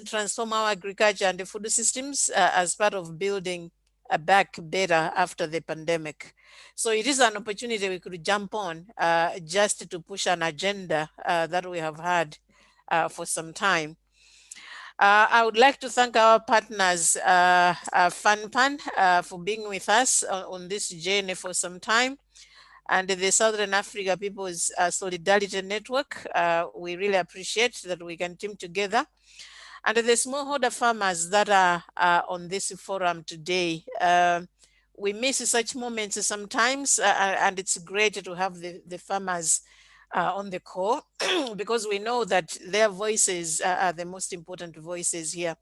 transform our agriculture and the food systems as part of building back better after the pandemic. So it is an opportunity we could jump on just to push an agenda that we have had for some time. I would like to thank our partners, FunPan, for being with us on this journey for some time, and the Southern Africa People's Solidarity Network. We really appreciate that we can team together. And the smallholder farmers that are on this forum today. We miss such moments sometimes, and it's great to have the farmers on the call because we know that their voices are the most important voices here.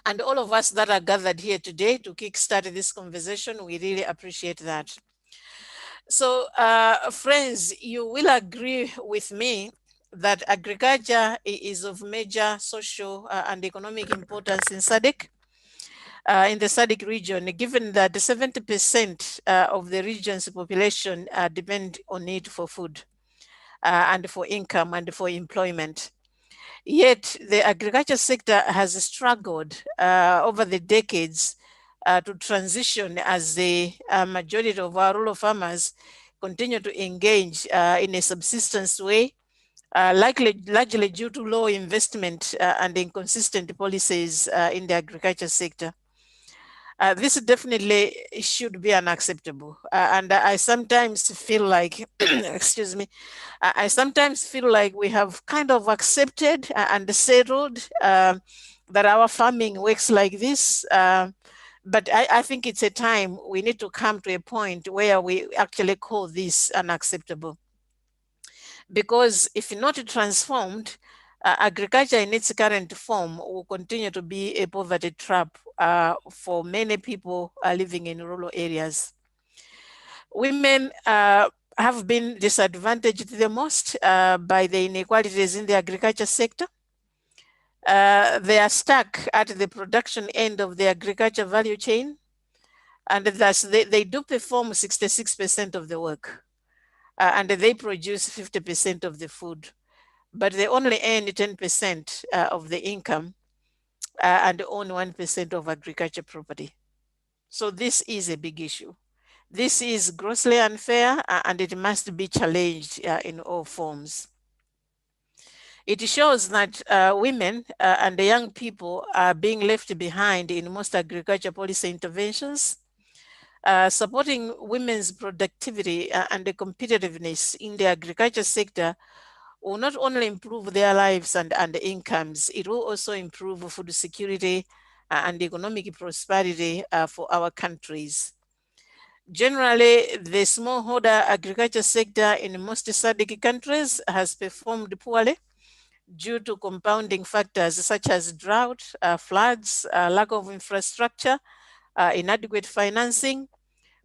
And all of us that are gathered here today to kickstart this conversation, we really appreciate that. So, friends, you will agree with me that agriculture is of major social and economic importance in SADC, in the SADC region, given that 70% of the region's population depend on it for food and for income and for employment. Yet the agriculture sector has struggled over the decades to transition as the majority of our rural farmers continue to engage in a subsistence way, largely due to low investment and inconsistent policies in the agriculture sector. This definitely should be unacceptable. And I sometimes feel like, excuse me, I sometimes feel like we have kind of accepted and settled that our farming works like this. But I think it's a time we need to come to a point where we actually call this unacceptable. Because if not transformed, agriculture in its current form will continue to be a poverty trap for many people living in rural areas. Women have been disadvantaged the most by the inequalities in the agriculture sector. They are stuck at the production end of the agriculture value chain, and thus they do perform 66% of the work, and they produce 50% of the food, but they only earn 10% of the income and own 1% of agriculture property. So this is a big issue. This is grossly unfair and it must be challenged in all forms. It shows that women and the young people are being left behind in most agriculture policy interventions. Supporting women's productivity and the competitiveness in the agriculture sector will not only improve their lives and incomes, it will also improve food security and economic prosperity for our countries. Generally, the smallholder agriculture sector in most SADC countries has performed poorly due to compounding factors such as drought, floods, lack of infrastructure, inadequate financing,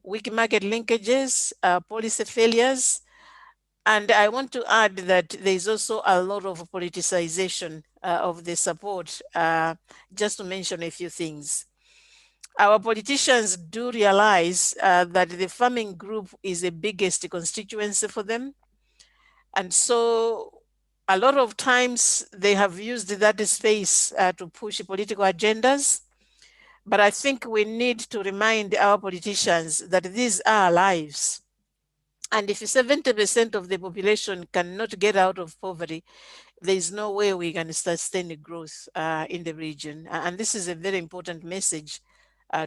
weak market linkages, policy failures. And I want to add that there is also a lot of politicization of the support, just to mention a few things. Our politicians do realize that the farming group is the biggest constituency for them. And so a lot of times they have used that space to push political agendas. But I think we need to remind our politicians that these are lives. And if 70% of the population cannot get out of poverty, there is no way we can sustain growth in the region. And this is a very important message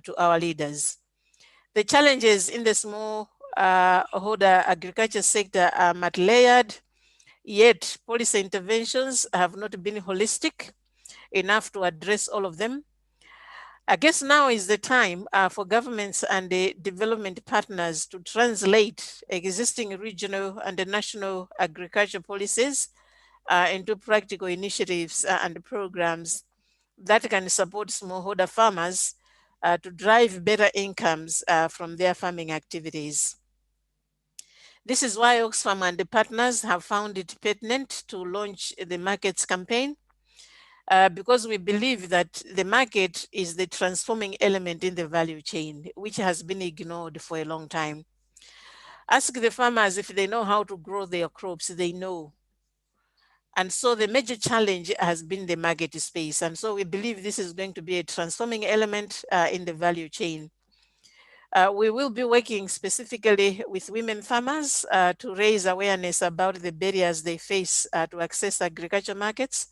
to our leaders. The challenges in the small holder agriculture sector are multi-layered, yet policy interventions have not been holistic enough to address all of them. I guess now is the time for governments and the development partners to translate existing regional and national agriculture policies into practical initiatives and programs that can support smallholder farmers to drive better incomes from their farming activities. This is why Oxfam and the partners have found it pertinent to launch the Markets campaign, because we believe that the market is the transforming element in the value chain, which has been ignored for a long time. Ask the farmers if they know how to grow their crops, they know. And so the major challenge has been the market space. And so we believe this is going to be a transforming element in the value chain. We will be working specifically with women farmers to raise awareness about the barriers they face to access agriculture markets.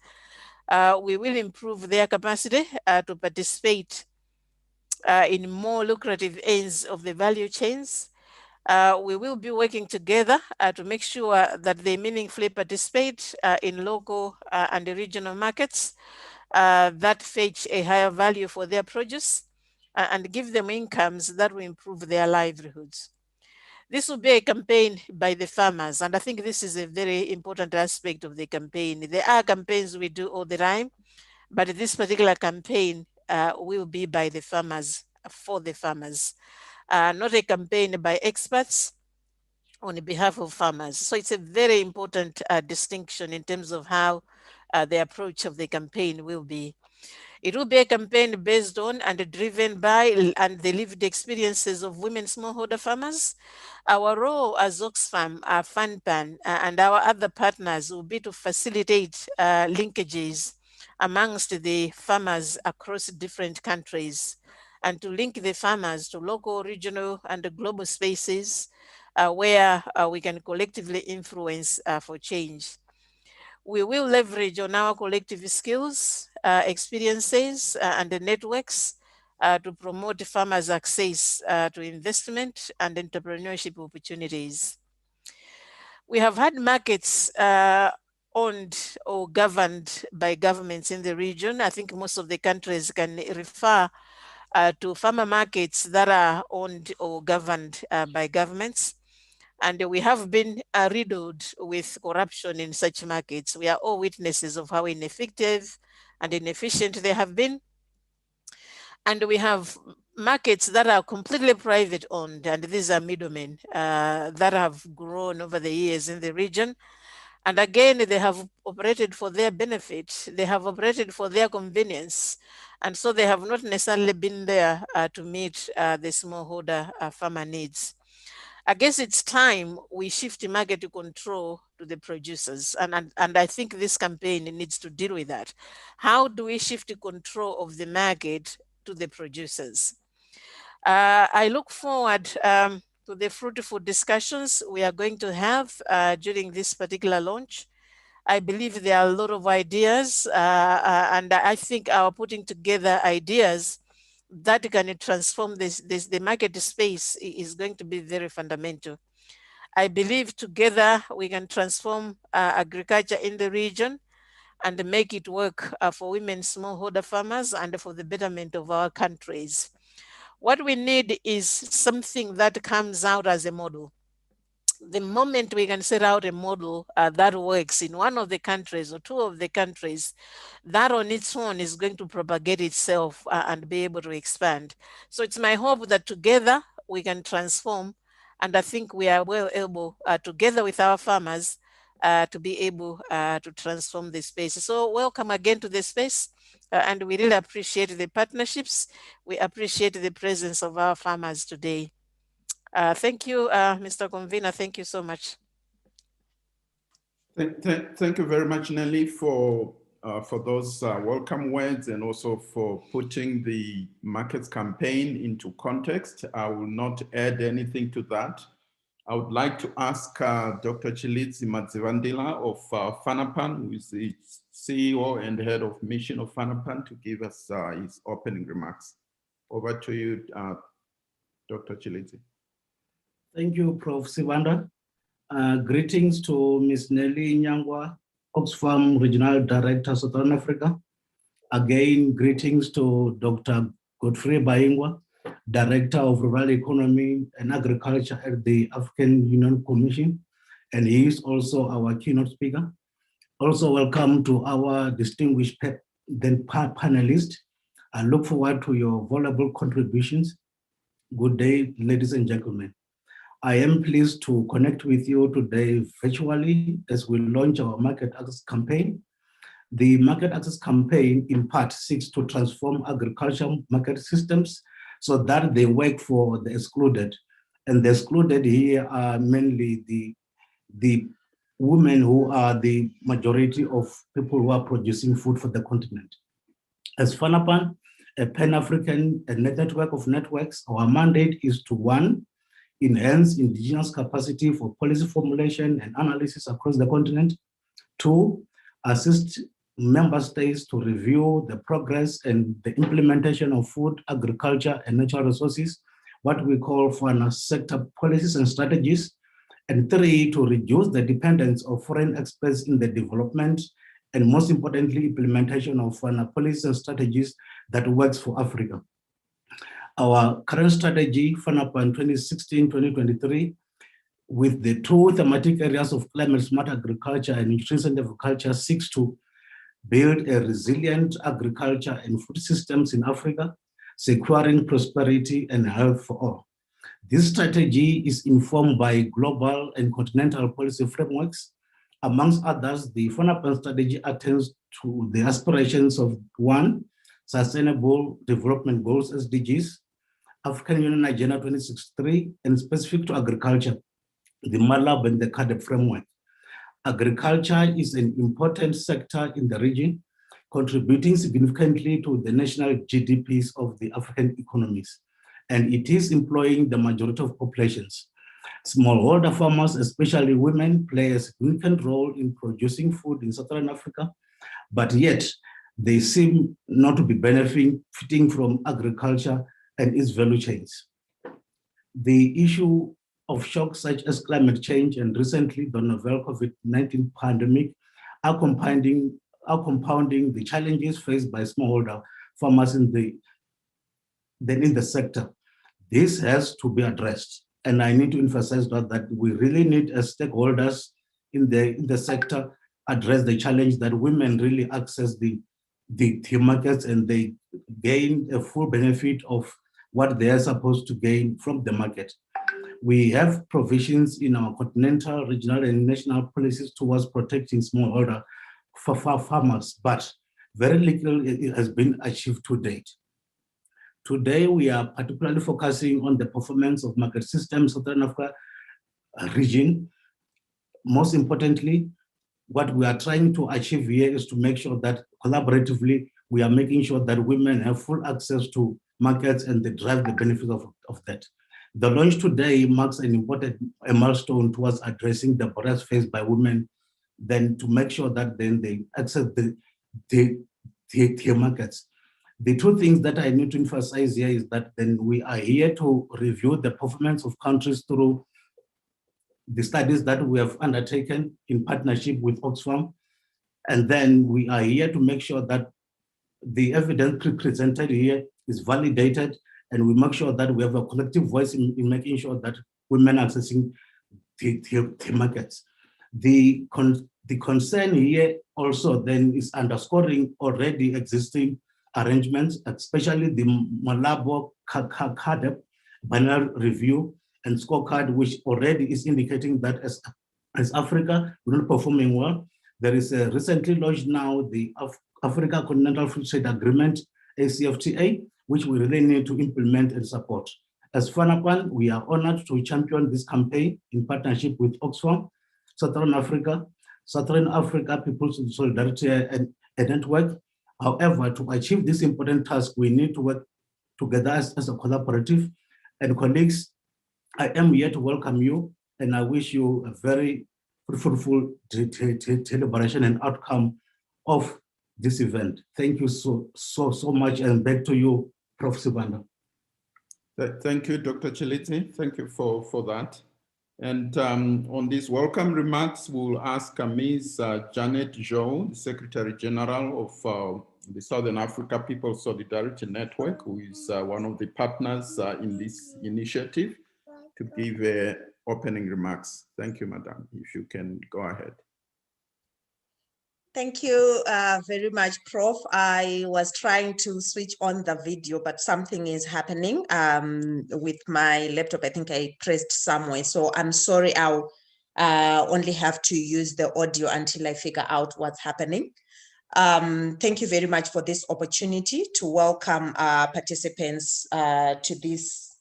We will improve their capacity to participate in more lucrative ends of the value chains. We will be working together to make sure that they meaningfully participate in local and regional markets that fetch a higher value for their produce and give them incomes that will improve their livelihoods. This will be a campaign by the farmers, and I think this is a very important aspect of the campaign. There are campaigns we do all the time, but this particular campaign will be by the farmers, for the farmers, not a campaign by experts on behalf of farmers. So it's a very important distinction in terms of how the approach of the campaign will be. It will be a campaign based on and driven by and the lived experiences of women smallholder farmers. Our role as Oxfam, FunPan, and our other partners will be to facilitate linkages amongst the farmers across different countries and to link the farmers to local, regional, and global spaces where we can collectively influence for change. We will leverage on our collective skills, experiences, and the networks to promote farmers' access to investment and entrepreneurship opportunities. We have had markets owned or governed by governments in the region. I think most of the countries can refer to farmer markets that are owned or governed by governments. And we have been riddled with corruption in such markets. We are all witnesses of how ineffective and inefficient they have been. And we have markets that are completely private owned, and these are middlemen that have grown over the years in the region. And again, they have operated for their benefit, they have operated for their convenience. And so they have not necessarily been there to meet the smallholder farmer needs. I guess it's time we shift market control to the producers. And I think this campaign needs to deal with that. How do we shift control of the market to the producers? I look forward to the fruitful discussions we are going to have during this particular launch. I believe there are a lot of ideas, and I think our putting together ideas that can transform the market space is going to be very fundamental. I believe together we can transform agriculture in the region and make it work for women smallholder farmers and for the betterment of our countries. What we need is something that comes out as a model. The moment we can set out a model that works in one of the countries or two of the countries, that on its own is going to propagate itself and be able to expand. So it's my hope that together we can transform, and I think we are well able, together with our farmers, to be able to transform the space. So welcome again to the space, and we really appreciate the partnerships. We appreciate the presence of our farmers today. Thank you, Mr. Convener. Thank you so much. Thank you very much, Nelly, for those welcome words and also for putting the markets campaign into context. I will not add anything to that. I would like to ask Dr. Chilidzi Madzivandila of FANAPAN, who is the CEO and head of mission of FANAPAN, to give us his opening remarks. Over to you, Dr. Chilidzi. Thank you, Prof. Sibanda. Greetings to Ms. Nelly Nyangwa, Oxfam Regional Director, Southern Africa. Again, greetings to Dr. Godfrey Baingwa, Director of Rural Economy and Agriculture at the African Union Commission, and he is also our keynote speaker. Also, welcome to our distinguished panelists. I look forward to your valuable contributions. Good day, ladies and gentlemen. I am pleased to connect with you today virtually as we launch our market access campaign. The market access campaign in part seeks to transform agricultural market systems so that they work for the excluded. And the excluded here are mainly the women who are the majority of people who are producing food for the continent. As FANAPAN, a Pan-African network of networks, our mandate is to, one, enhance indigenous capacity for policy formulation and analysis across the continent. Two, assist member states to review the progress and the implementation of food, agriculture, and natural resources, what we call FANA sector policies and strategies. And three, to reduce the dependence of foreign experts in the development and, most importantly, implementation of FANA policies and strategies that works for Africa. Our current strategy, FANAPAN 2016-2023, with the two thematic areas of climate smart agriculture and nutrition agriculture, seeks to build a resilient agriculture and food systems in Africa, securing prosperity and health for all. This strategy is informed by global and continental policy frameworks. Amongst others, the FANAPAN strategy attends to the aspirations of, one, Sustainable Development Goals, SDGs, African Union Agenda 2063, and specific to agriculture, the MALAB and the CADEP framework. Agriculture is an important sector in the region, contributing significantly to the national GDPs of the African economies, and it is employing the majority of populations. Smallholder farmers, especially women, play a significant role in producing food in Southern Africa, but yet they seem not to be benefiting from agriculture and its value chains. The issue of shocks such as climate change and recently the novel COVID-19 pandemic are compounding the challenges faced by smallholder farmers in the sector. This has to be addressed, and I need to emphasize that we really need as stakeholders in the sector address the challenge that women really access the markets and they gain a full benefit of what they are supposed to gain from the market. We have provisions in our continental, regional, and national policies towards protecting smallholder farmers, but very little has been achieved to date. Today, we are particularly focusing on the performance of market systems in Southern Africa region. Most importantly, what we are trying to achieve here is to make sure that collaboratively, we are making sure that women have full access to markets and they drive the benefits of that. The launch today marks an important milestone towards addressing the barriers faced by women, then to make sure that then they access the markets. The two things that I need to emphasize here is that then we are here to review the performance of countries through the studies that we have undertaken in partnership with Oxfam. And then we are here to make sure that the evidence presented here is validated, and we make sure that we have a collective voice in making sure that women are accessing the markets. The concern here also then is underscoring already existing arrangements, especially the Malabo CADEP binary review and scorecard, which already is indicating that as Africa, we're not performing well. There is a recently launched now the Africa Continental Free Trade Agreement, ACFTA, which we really need to implement and support. As FANAPAN, we are honored to champion this campaign in partnership with Oxfam, Southern Africa People's Solidarity and Network. However, to achieve this important task, we need to work together as a collaborative. And colleagues, I am here to welcome you, and I wish you a very fruitful deliberation and outcome of this event. Thank you so much, and back to you, Prof. Sibanda. Thank you, Dr. Chiliti. Thank you for that. And on these welcome remarks, we'll ask Ms. Janet Jo, the Secretary General of the Southern Africa People's Solidarity Network, who is one of the partners in this initiative, to give opening remarks. Thank you, Madam. If you can go ahead. Thank you very much, Prof. I was trying to switch on the video, but something is happening with my laptop. I think I pressed somewhere. So I'm sorry, I'll only have to use the audio until I figure out what's happening. Thank you very much for this opportunity to welcome participants to this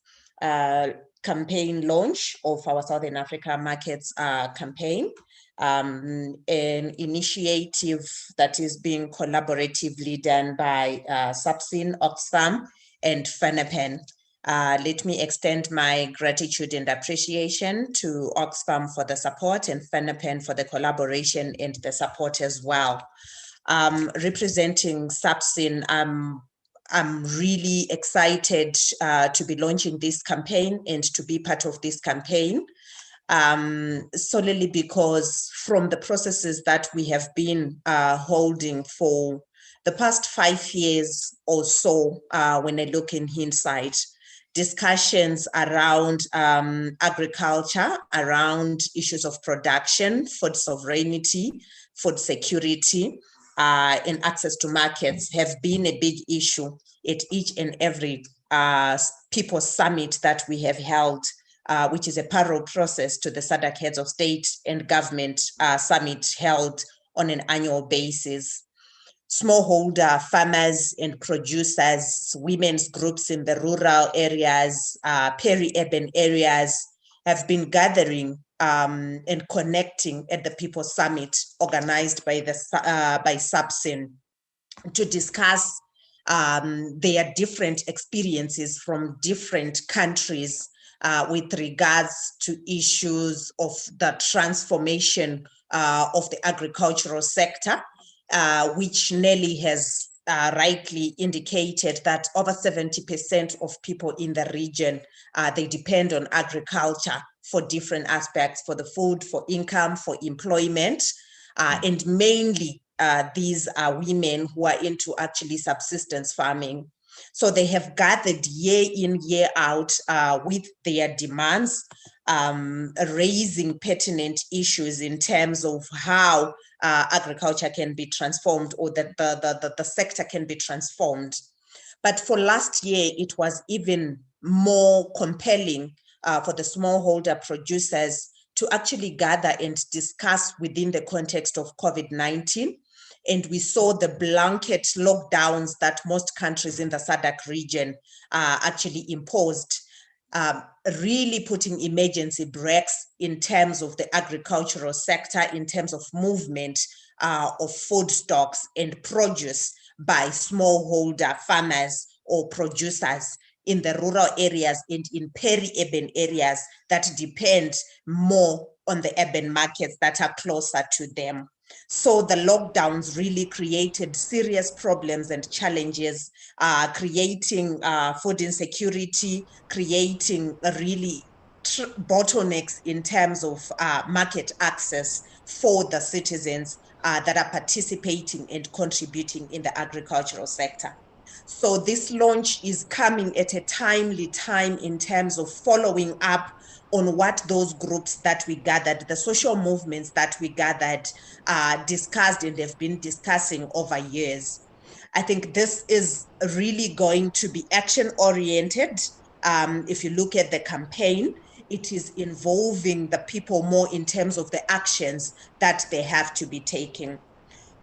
campaign launch of our Southern Africa Markets campaign. an initiative that is being collaboratively done by SAPSIN, Oxfam, and FENEPEN. Let me extend my gratitude and appreciation to Oxfam for the support and FENEPEN for the collaboration and the support as well. Representing SAPSIN, I'm really excited to be launching this campaign and to be part of this campaign, solely because from the processes that we have been holding for the past 5 years or so, when I look in hindsight, discussions around agriculture, around issues of production, food sovereignty, food security, and access to markets have been a big issue at each and every People's Summit that we have held, which is a parallel process to the SADC Heads of State and Government Summit held on an annual basis. Smallholder farmers and producers, women's groups in the rural areas, peri-urban areas have been gathering and connecting at the People's Summit organized by SAPSIN to discuss their different experiences from different countries with regards to issues of the transformation of the agricultural sector, which Nelly has rightly indicated that over 70% of people in the region, they depend on agriculture for different aspects, for the food, for income, for employment, and mainly these are women who are into actually subsistence farming. So they have gathered year in, year out with their demands, raising pertinent issues in terms of how agriculture can be transformed, or that the sector can be transformed. But for last year, it was even more compelling for the smallholder producers to actually gather and discuss within the context of COVID-19. And we saw the blanket lockdowns that most countries in the SADC region actually imposed, really putting emergency brakes in terms of the agricultural sector, in terms of movement of food stocks and produce by smallholder farmers or producers in the rural areas and in peri-urban areas that depend more on the urban markets that are closer to them. So the lockdowns really created serious problems and challenges, creating food insecurity, creating really bottlenecks in terms of market access for the citizens that are participating and contributing in the agricultural sector. So this launch is coming at a timely time in terms of following up on what those groups that we gathered, the social movements that we gathered, discussed and have been discussing over years. I think this is really going to be action-oriented. If you look at the campaign, it is involving the people more in terms of the actions that they have to be taking.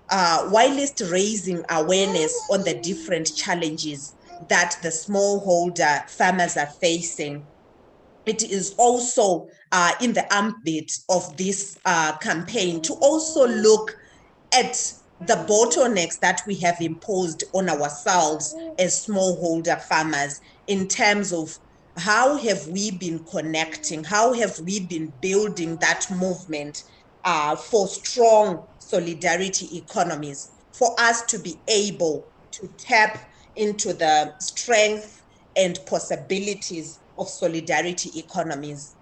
Whilst raising awareness on the different challenges that the smallholder farmers are facing, it is also in the ambit of this campaign to also look at the bottlenecks that we have imposed on ourselves as smallholder farmers in terms of how have we been connecting, how have we been building that movement for strong solidarity economies, for us to be able to tap into the strength and possibilities of solidarity economies.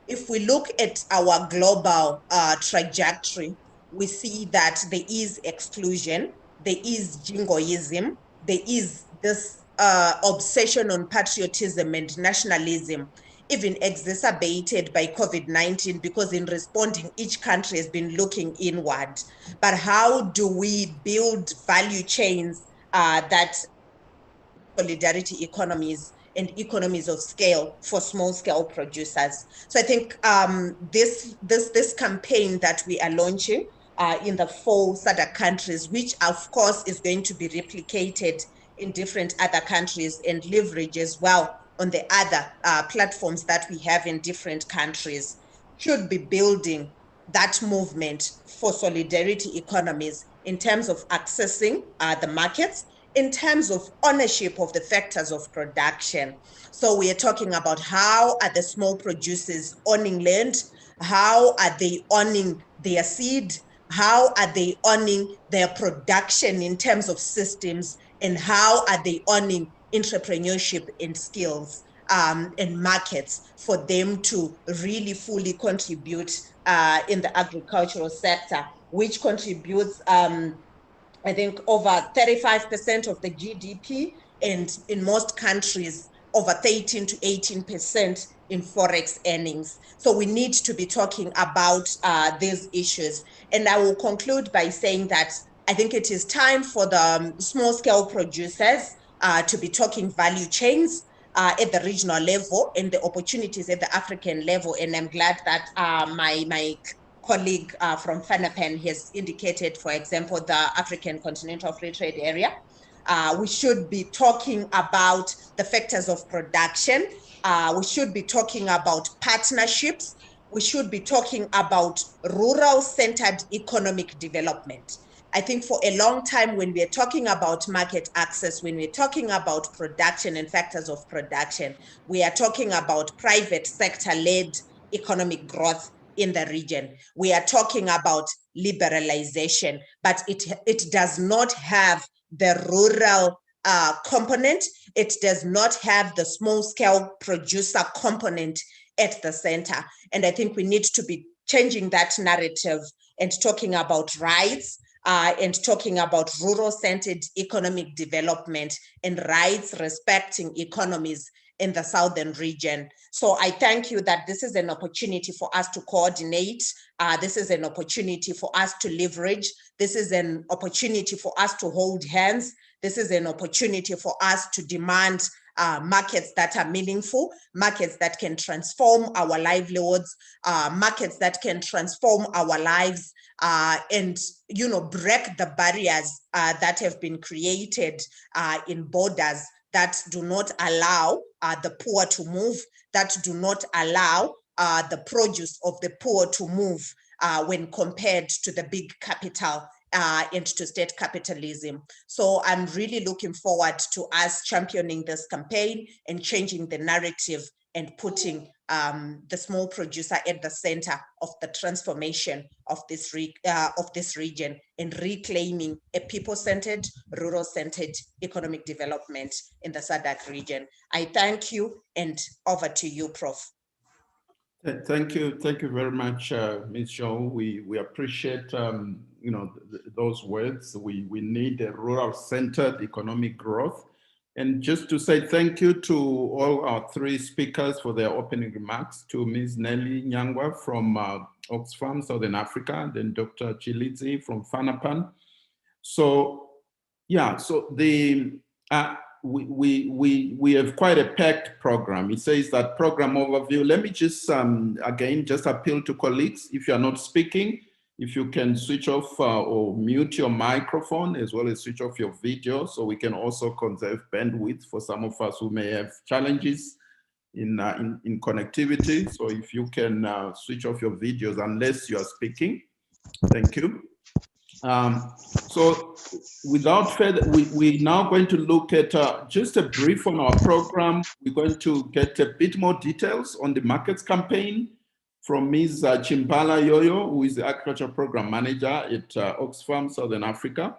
If we look at our global trajectory, we see that there is exclusion, there is jingoism, there is this obsession on patriotism and nationalism, even exacerbated by COVID-19, because in responding, each country has been looking inward. But how do we build value chains that solidarity economies and economies of scale for small scale producers? So I think this campaign that we are launching in the 4 SADC countries, which of course is going to be replicated in different other countries and leverage as well on the other platforms that we have in different countries, should be building that movement for solidarity economies in terms of accessing the markets, in terms of ownership of the factors of production. So we are talking about how are the small producers owning land, how are they owning their seed, how are they owning their production in terms of systems, and how are they owning entrepreneurship and skills and markets for them to really fully contribute in the agricultural sector, which contributes, I think, over 35% of the GDP, and in most countries, over 13 to 18% in forex earnings. So we need to be talking about these issues. And I will conclude by saying that I think it is time for the small scale producers to be talking value chains at the regional level and the opportunities at the African level. And I'm glad that my colleague from FANAPEN has indicated, for example, the African Continental Free Trade Area. We should be talking about the factors of production. We should be talking about partnerships. We should be talking about rural-centered economic development. I think for a long time, when we're talking about market access, when we're talking about production and factors of production, we are talking about private sector-led economic growth in the region. We are talking about liberalization, but it does not have the rural component. It does not have the small-scale producer component at the center. And I think we need to be changing that narrative and talking about rights, and talking about rural-centered economic development and rights respecting economies in the southern region. So I thank you that this is an opportunity for us to coordinate. This is an opportunity for us to leverage. This is an opportunity for us to hold hands. This is an opportunity for us to demand markets that are meaningful, markets that can transform our livelihoods, markets that can transform our lives, and break the barriers that have been created in borders that do not allow the poor to move, that do not allow the produce of the poor to move when compared to the big capital and to state capitalism. So I'm really looking forward to us championing this campaign and changing the narrative and putting the small producer at the center of the transformation of this region and reclaiming a people-centered, rural-centered economic development in the SADC region. I thank you, and over to you, Prof. Thank you very much, Ms. Zhou. We appreciate those words. We need a rural-centered economic growth. And just to say thank you to all our three speakers for their opening remarks, to Ms. Nelly Nyangwa from Oxfam, Southern Africa, then Dr. Chilidzi from FANAPAN. So, yeah, so we have quite a packed program. It says that program overview. Let me just, again, just appeal to colleagues. If you're not speaking, if you can switch off or mute your microphone, as well as switch off your video, so we can also conserve bandwidth for some of us who may have challenges in connectivity. So if you can switch off your videos unless you are speaking. Thank you. So without further, we're now going to look at just a brief on our program. We're going to get a bit more details on the markets campaign from Ms. Chimbala Yoyo, who is the Agriculture Program Manager at Oxfam, Southern Africa.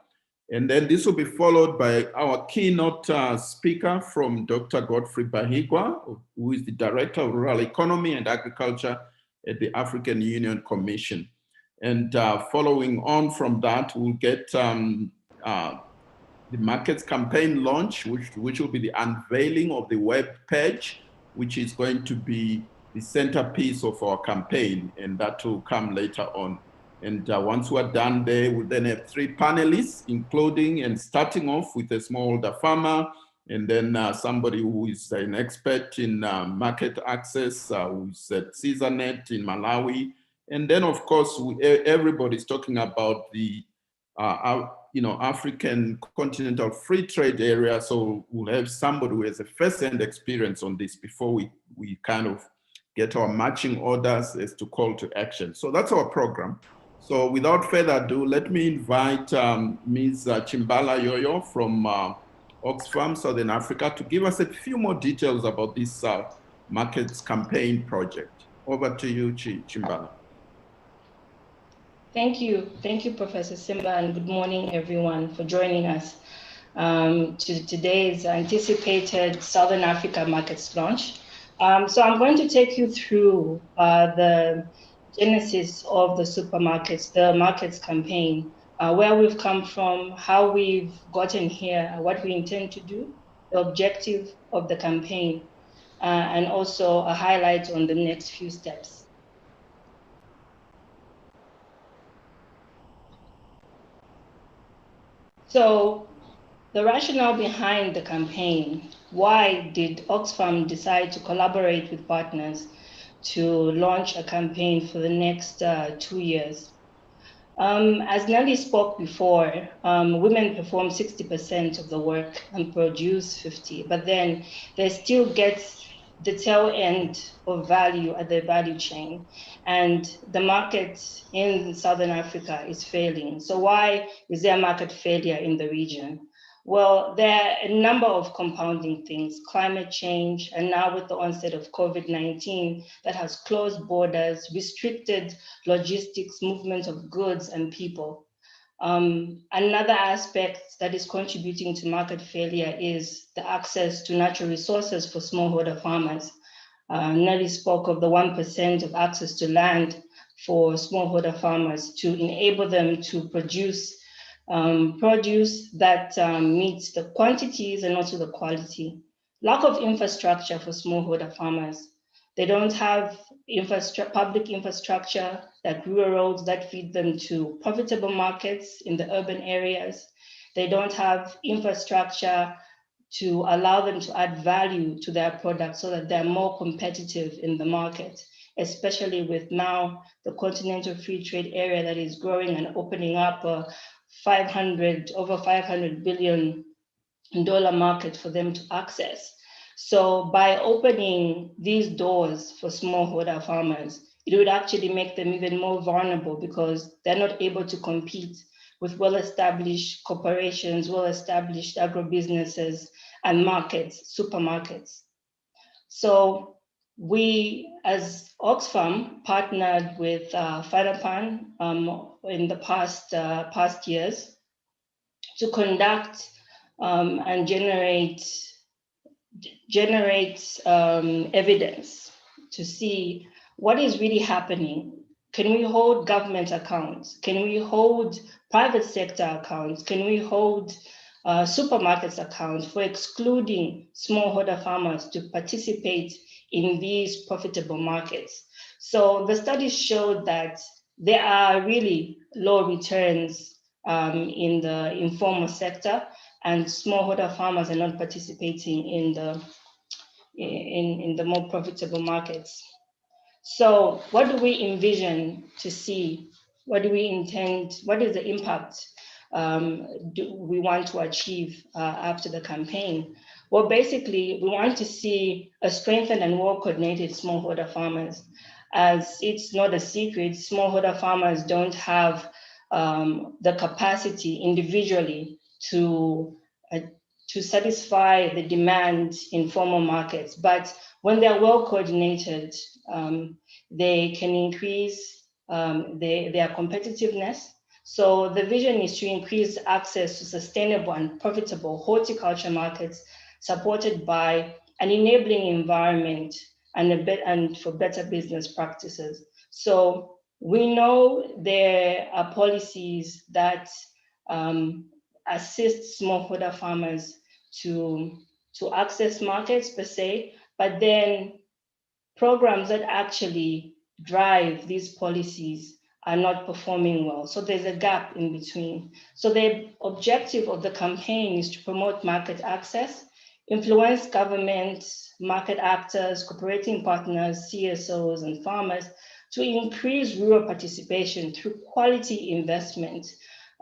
And then this will be followed by our keynote speaker from Dr. Godfrey Bahigwa, who is the Director of Rural Economy and Agriculture at the African Union Commission. And following on from that, we'll get the markets campaign launch, which will be the unveiling of the web page, which is going to be the centerpiece of our campaign, and that will come later on. And once we're done there, we'll then have three panelists, including and starting off with a smallholder farmer, and then somebody who is an expert in market access, who's at CSANet in Malawi. And then, of course, everybody's talking about the African Continental Free Trade Area. So we'll have somebody who has a first-hand experience on this before we kind of get our marching orders as to call to action. So that's our program. So without further ado, let me invite Ms. Chimbala Yoyo from Oxfam, Southern Africa, to give us a few more details about this markets campaign project. Over to you, Chimbala. Thank you. Thank you, Professor Simba, and good morning, everyone, for joining us to today's anticipated Southern Africa markets launch. So I'm going to take you through the genesis of the supermarkets, the markets campaign, where we've come from, how we've gotten here, what we intend to do, the objective of the campaign, and also a highlight on the next few steps. So the rationale behind the campaign, why did Oxfam decide to collaborate with partners to launch a campaign for the next 2 years? As Nelly spoke before, women perform 60% of the work and produce 50, but then they still get the tail end of value at the value chain. And the market in Southern Africa is failing. So why is there market failure in the region? Well, there are a number of compounding things, climate change, and now with the onset of COVID-19 that has closed borders, restricted logistics, movement of goods and people. Another aspect that is contributing to market failure is the access to natural resources for smallholder farmers. Nelly spoke of the 1% of access to land for smallholder farmers to enable them to produce produce that meets the quantities and also the quality. Lack of infrastructure for smallholder farmers. They don't have public infrastructure, like rural roads that feed them to profitable markets in the urban areas. They don't have infrastructure to allow them to add value to their products so that they're more competitive in the market, especially with now the continental free trade area that is growing and opening up over $500 billion market for them to access. So by opening these doors for smallholder farmers, it would actually make them even more vulnerable because they're not able to compete with well-established corporations, well-established agribusinesses and markets, supermarkets. So we, as Oxfam, partnered with FINAPAN in the past years to conduct and generate evidence to see what is really happening. Can we hold government accounts? Can we hold private sector accounts? Can we hold supermarkets accounts for excluding smallholder farmers to participate in these profitable markets? So the studies showed that there are really low returns in the informal sector, and smallholder farmers are not participating in the more profitable markets. So what do we envision to see? What do we intend? What is the impact do we want to achieve after the campaign? Well, basically, we want to see a strengthened and well-coordinated smallholder farmers. As it's not a secret, smallholder farmers don't have the capacity individually to satisfy the demand in formal markets. But when they're well coordinated, they can increase their competitiveness. So the vision is to increase access to sustainable and profitable horticulture markets supported by an enabling environment and for better business practices. So we know there are policies that assist smallholder farmers to access markets per se, but then programs that actually drive these policies are not performing well. So there's a gap in between. So the objective of the campaign is to promote market access, influence governments, market actors, cooperating partners, CSOs, and farmers to increase rural participation through quality investment,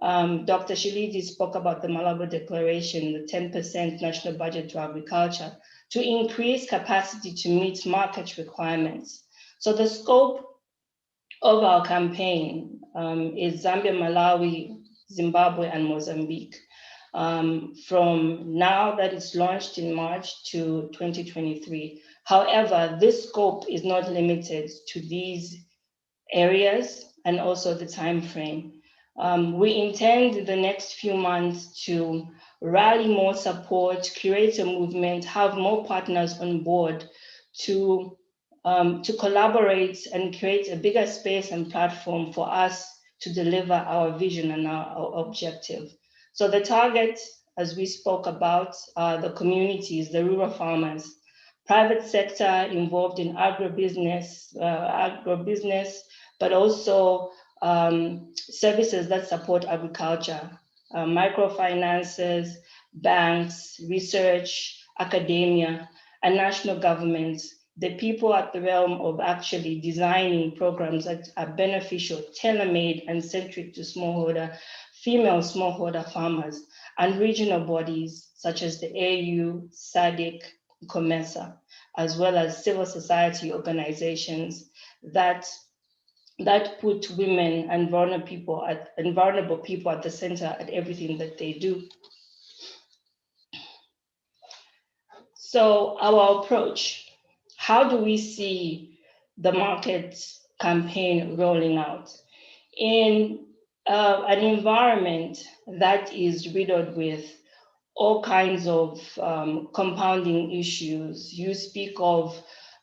Dr. Shilidi spoke about the Malabo Declaration, the 10% national budget to agriculture, to increase capacity to meet market requirements. So the scope of our campaign is Zambia, Malawi, Zimbabwe, and Mozambique. From now that it's launched in March to 2023. However, this scope is not limited to these areas and also the time frame. We intend in the next few months to rally more support, create a movement, have more partners on board to collaborate and create a bigger space and platform for us to deliver our vision and our objective. So the target, as we spoke about, are the communities, the rural farmers, private sector involved in agribusiness, but also services that support agriculture, microfinances, banks, research, academia, and national governments, the people at the realm of actually designing programs that are beneficial, tailor-made, and centric to smallholder, female smallholder farmers, and regional bodies such as the AU, SADC, COMESA, as well as civil society organizations that put women and vulnerable people at the center at everything that they do. So our approach, how do we see the market campaign rolling out? In an environment that is riddled with all kinds of compounding issues. You speak of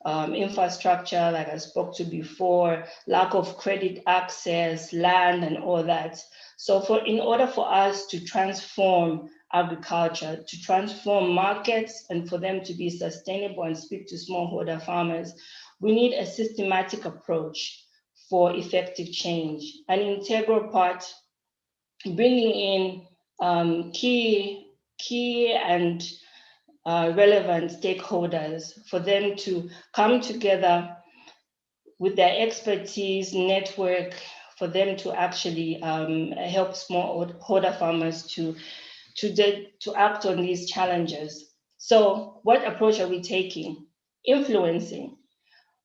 infrastructure, like I spoke to before, lack of credit access, land, and all that. So in order for us to transform agriculture, to transform markets, and for them to be sustainable and speak to smallholder farmers, we need a systematic approach for effective change. An integral part, bringing in key and relevant stakeholders for them to come together with their expertise, network, for them to actually help smallholder farmers to act on these challenges. So what approach are we taking? Influencing.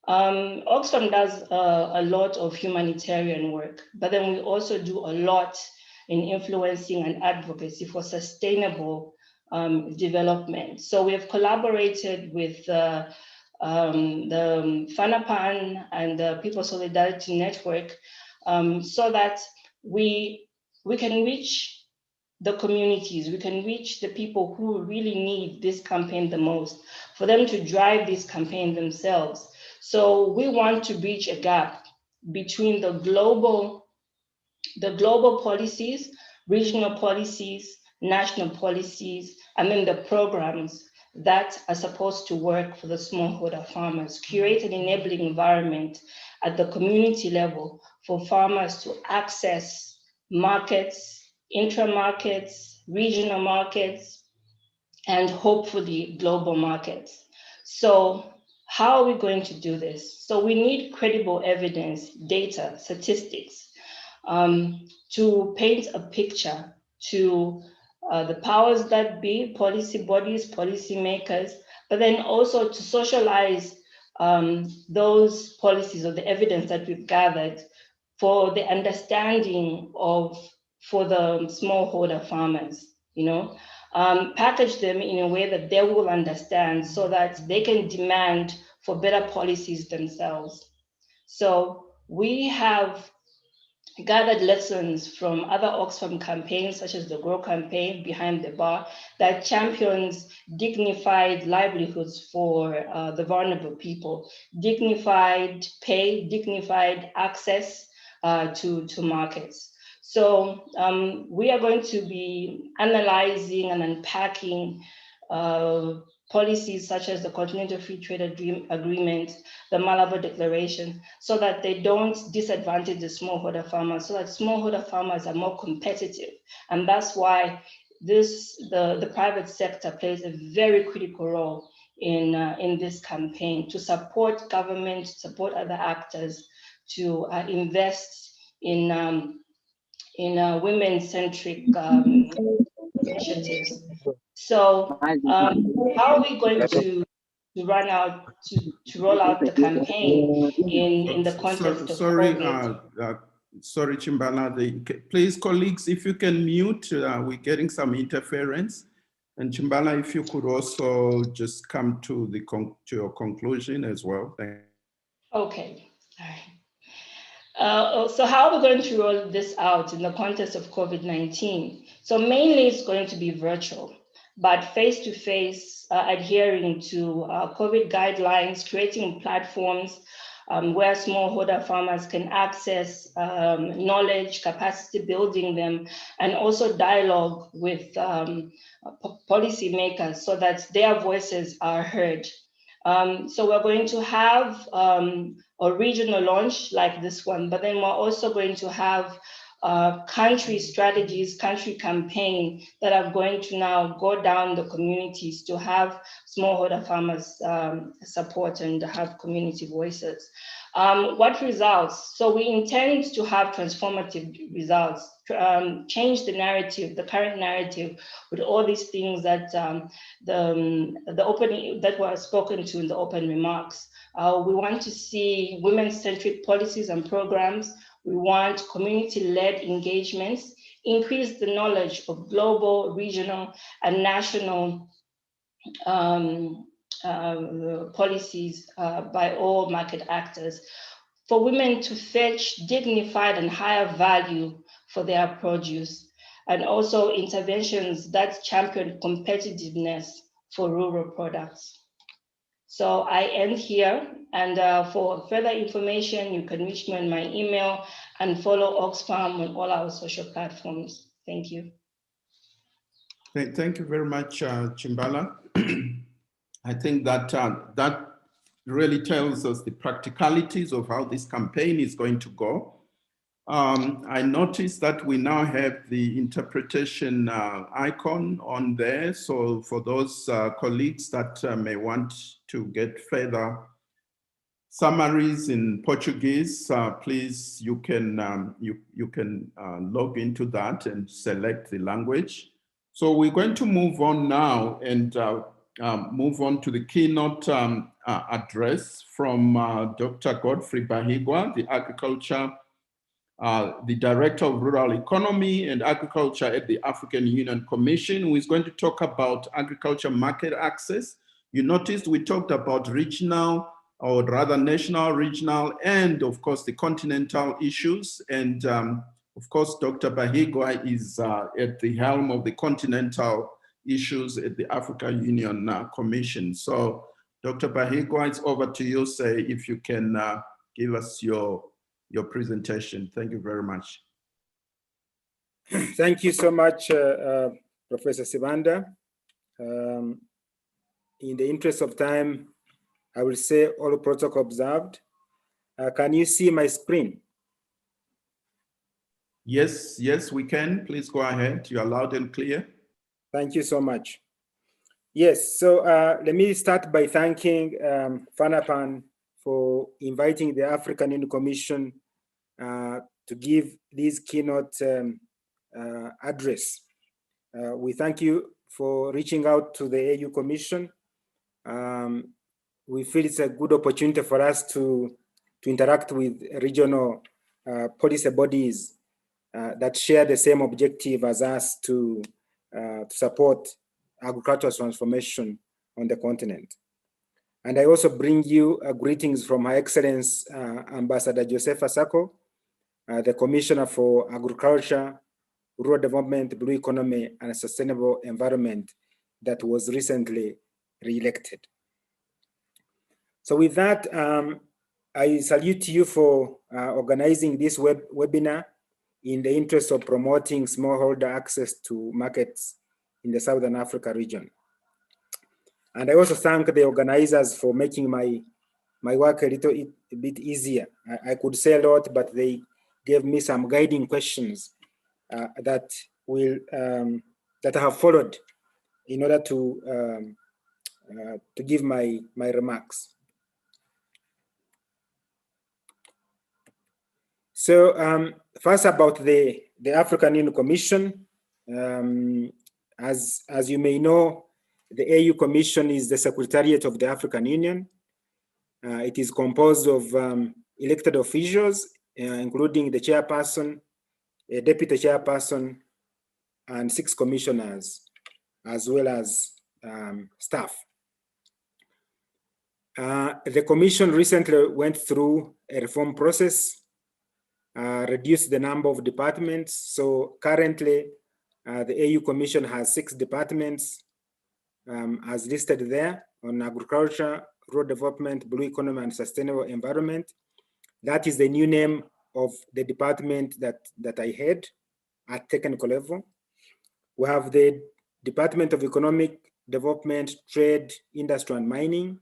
Oxfam does a lot of humanitarian work, but then we also do a lot in influencing and advocacy for sustainable development. So we have collaborated with the FANAPAN and the People Solidarity Network so that we can reach the communities, we can reach the people who really need this campaign the most, for them to drive this campaign themselves. So we want to bridge a gap between the global policies, regional policies, national policies, and then the programs that are supposed to work for the smallholder farmers, create an enabling environment at the community level for farmers to access markets, intra-markets, regional markets, and hopefully global markets. So how are we going to do this? So we need credible evidence, data, statistics, to paint a picture to the powers that be, policy bodies, policy makers, but then also to socialize those policies or the evidence that we've gathered for the understanding for the smallholder farmers, package them in a way that they will understand so that they can demand for better policies themselves. So we have gathered lessons from other Oxfam campaigns, such as the Grow campaign, Behind the Bar, that champions dignified livelihoods for the vulnerable people, dignified pay, dignified access to markets. So we are going to be analyzing and unpacking policies such as the Continental Free Trade Agreement, the Malabo Declaration, so that they don't disadvantage the smallholder farmers, so that smallholder farmers are more competitive. And that's why the private sector plays a very critical role in this campaign, to support government, support other actors, to invest in in women-centric initiatives. So how are we going to roll out the campaign in the context of COVID? Sorry, Chimbala. Please, colleagues, if you can mute, we're getting some interference. And Chimbala, if you could also just come to your conclusion as well. Thank you. Okay. All right. So how are we going to roll this out in the context of COVID-19? So mainly it's going to be virtual, but face-to-face, adhering to COVID guidelines, creating platforms where smallholder farmers can access knowledge, capacity building them, and also dialogue with policymakers so that their voices are heard. So we're going to have a regional launch like this one, but then we're also going to have country strategies, country campaign that are going to now go down the communities to have smallholder farmers support and have community voices. What results? So we intend to have transformative results, change the narrative, the current narrative, with all these things that the opening that were spoken to in the open remarks. We want to see women-centric policies and programs. We want community-led engagements, increase the knowledge of global, regional, and national policies by all market actors, for women to fetch dignified and higher value for their produce, and also interventions that champion competitiveness for rural products. So I end here, and for further information, you can reach me on my email and follow Oxfam on all our social platforms. Thank you. Thank you very much, Chimbala. I think that that really tells us the practicalities of how this campaign is going to go. I noticed that we now have the interpretation icon on there. So for those colleagues that may want to get further summaries in Portuguese, please, you can log into that and select the language. So we're going to move on now and move on to the keynote address from Dr. Godfrey Bahigwa, the Director of Rural Economy and Agriculture at the African Union Commission, who is going to talk about agriculture market access. You noticed we talked about regional, or rather national, regional, and of course the continental issues. And of course, Dr. Bahigwa is at the helm of the continental issues at the African Union Commission. So Dr. Bahigwa, it's over to you. Say if you can give us your presentation. Thank you very much. Thank you so much, Professor Sibanda. In the interest of time, I will say all protocol observed. Can you see my screen? Yes, yes, we can. Please go ahead. You are loud and clear. Thank you so much. Yes, so let me start by thanking FANAPAN for inviting the African Union Commission to give this keynote address. We thank you for reaching out to the AU Commission. We feel it's a good opportunity for us to interact with regional policy bodies that share the same objective as us to support agricultural transformation on the continent. And I also bring you greetings from Her Excellence Ambassador Josepha Sako, the Commissioner for Agriculture, Rural Development, Blue Economy, and Sustainable Environment that was recently re-elected. So with that, I salute you for organizing this webinar in the interest of promoting smallholder access to markets in the Southern Africa region. And I also thank the organizers for making my work a bit easier. I could say a lot, but they gave me some guiding questions that I have followed in order to give my remarks. So first about the the African Union Commission. As you may know, the AU Commission is the Secretariat of the African Union. It is composed of elected officials, including the chairperson, a deputy chairperson, and 6 commissioners, as well as staff. The Commission recently went through a reform process, reduced the number of departments. So currently, the AU Commission has 6 departments, as listed there, on agriculture, rural development, blue economy, and sustainable environment. That is the new name of the department that I had at technical level. We have the Department of Economic Development, Trade, Industry and Mining,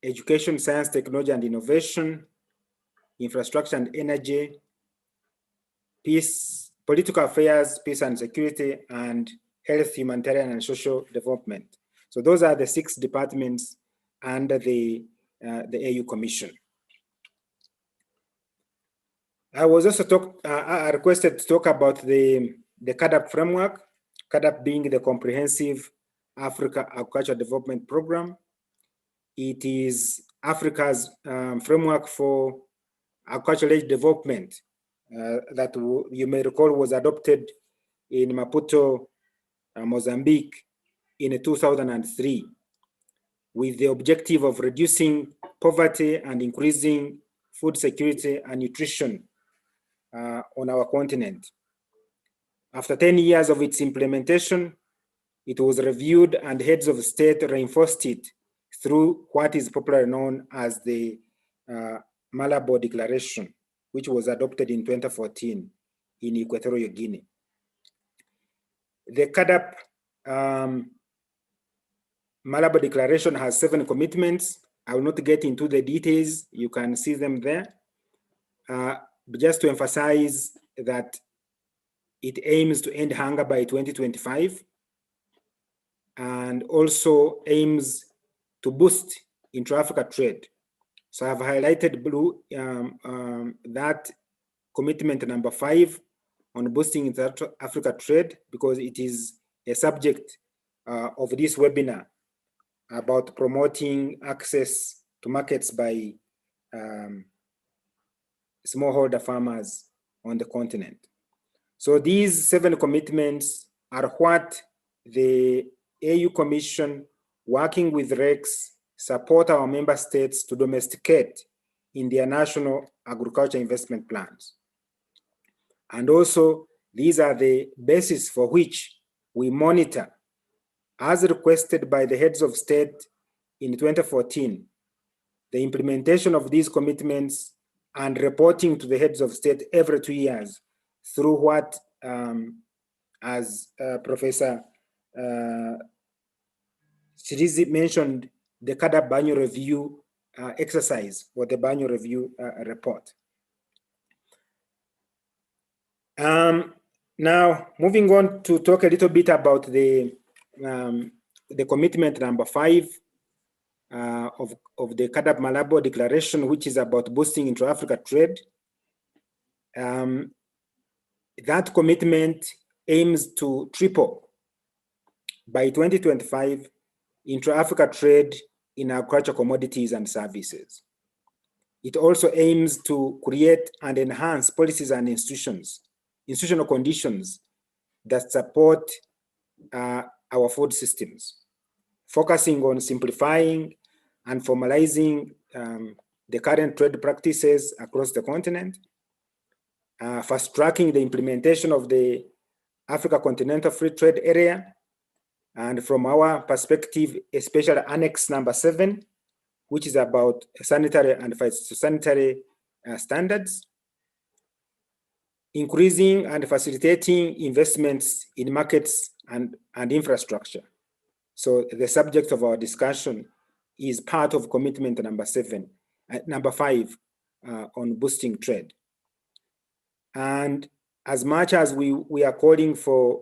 Education, Science, Technology and Innovation, Infrastructure and Energy, Peace, Political Affairs, Peace and Security, and Health, Humanitarian and Social Development. So those are the 6 departments under the AU Commission. I was also requested to talk about the CAADP framework, CAADP being the Comprehensive Africa Agricultural Development Program. It is Africa's framework for agricultural development that you may recall was adopted in Maputo, Mozambique in 2003, with the objective of reducing poverty and increasing food security and nutrition on our continent. After 10 years of its implementation, it was reviewed and heads of state reinforced it through what is popularly known as the Malabo Declaration, which was adopted in 2014 in Equatorial Guinea. The CAADP Malabo Declaration has 7 commitments. I will not get into the details. You can see them there. But just to emphasize that it aims to end hunger by 2025 and also aims to boost intra-Africa trade. So I've highlighted blue that commitment number 5 on boosting intra-Africa trade because it is a subject of this webinar about promoting access to markets by smallholder farmers on the continent. So these 7 commitments are what the AU Commission, working with REX, support our member states to domesticate in their national agriculture investment plans. And also, these are the basis for which we monitor, as requested by the heads of state in 2014, the implementation of these commitments and reporting to the heads of state every 2 years through what, as Professor Chirizi mentioned, the CAADP annual review exercise or the annual review report. Now, moving on to talk a little bit about the commitment number 5 of the CAADP Malabo Declaration, which is about boosting intra-Africa trade. That commitment aims to triple by 2025 intra-Africa trade in agricultural commodities and services. It also aims to create and enhance policies and institutional conditions that support our food systems, focusing on simplifying and formalizing the current trade practices across the continent, fast-tracking the implementation of the Africa Continental Free Trade Area, and from our perspective, especially Annex number 7, which is about sanitary and phytosanitary standards, increasing and facilitating investments in markets and infrastructure. So the subject of our discussion is part of commitment number 5 on boosting trade. And as much as we are calling for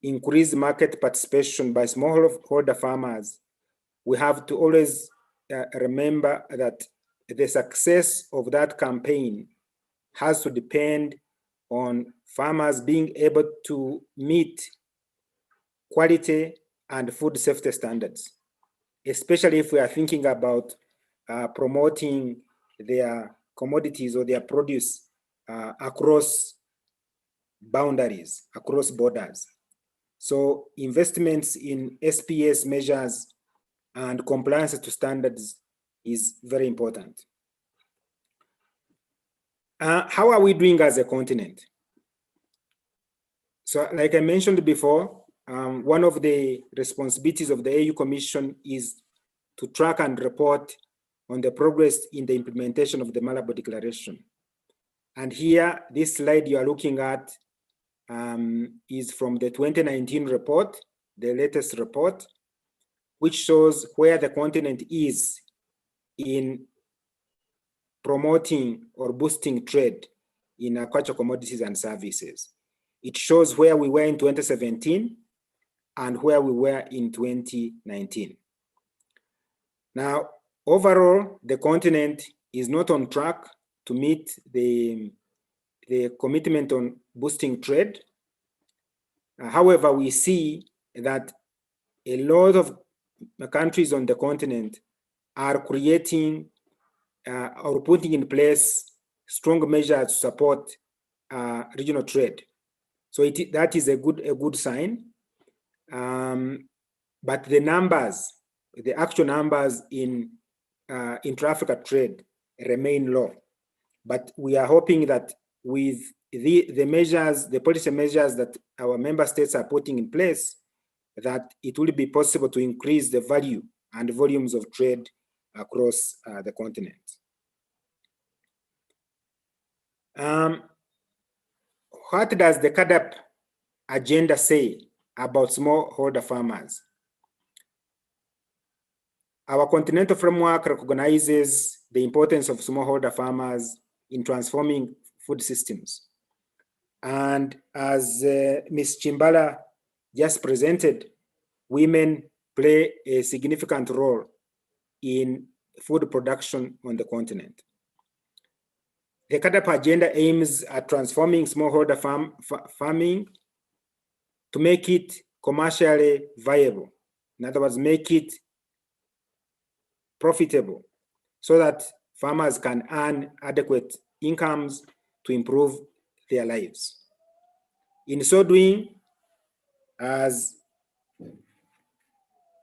increased market participation by smallholder farmers, we have to always remember that the success of that campaign has to depend on farmers being able to meet quality and food safety standards, especially if we are thinking about promoting their commodities or their produce across boundaries, across borders. So investments in SPS measures and compliance to standards is very important. How are we doing as a continent? So like I mentioned before, one of the responsibilities of the AU Commission is to track and report on the progress in the implementation of the Malabo Declaration. And here, this slide you are looking at is from the 2019 report, the latest report, which shows where the continent is in promoting or boosting trade in agricultural commodities and services. It shows where we were in 2017 and where we were in 2019. Now, overall, the continent is not on track to meet the commitment on boosting trade. However, we see that a lot of countries on the continent are creating or putting in place strong measures to support regional trade. So that is a good sign. But the numbers, the actual numbers in intra-Africa trade remain low. But we are hoping that with the measures, the policy measures that our member states are putting in place, that it will be possible to increase the value and volumes of trade across the continent. What does the CAADP agenda say about smallholder farmers? Our continental framework recognizes the importance of smallholder farmers in transforming food systems. And as Ms. Chimbala just presented, women play a significant role in food production on the continent. The CAADP agenda aims at transforming smallholder farming to make it commercially viable. In other words, make it profitable so that farmers can earn adequate incomes to improve their lives. In so doing, as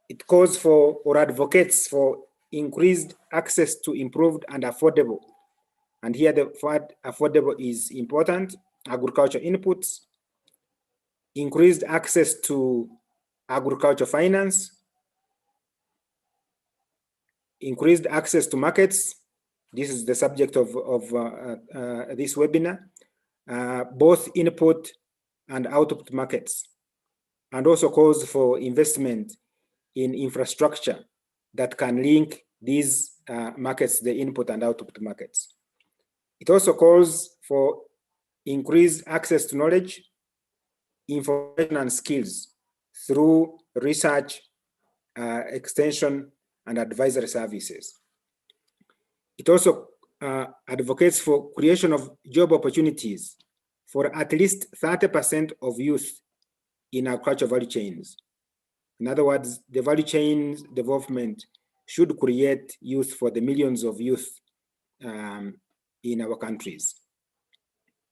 it calls for or advocates for increased access to improved and affordable, and here the word affordable is important, agriculture inputs, increased access to agriculture finance, increased access to markets. This is the subject of this webinar, both input and output markets, and also calls for investment in infrastructure that can link these markets, the input and output markets. It also calls for increased access to knowledge, information and skills through research, extension, and advisory services. It also advocates for creation of job opportunities for at least 30% of youth in agricultural value chains. In other words, the value chain development should create youth for the millions of youth in our countries.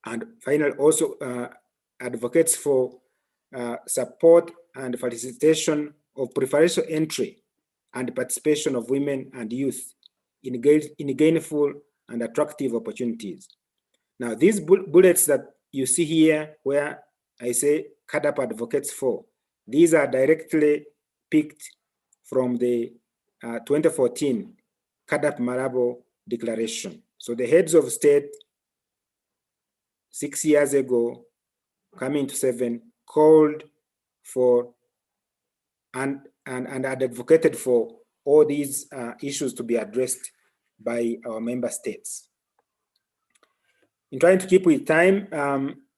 And finally, also advocates for support and facilitation of preferential entry and participation of women and youth in gainful and attractive opportunities. Now, these bullets that you see here, where I say CAADP advocates for, these are directly picked from the 2014 CAADP Malabo Declaration. So the heads of state 6 years ago, coming to 7, called for and advocated for all these issues to be addressed by our member states. In trying to keep with time,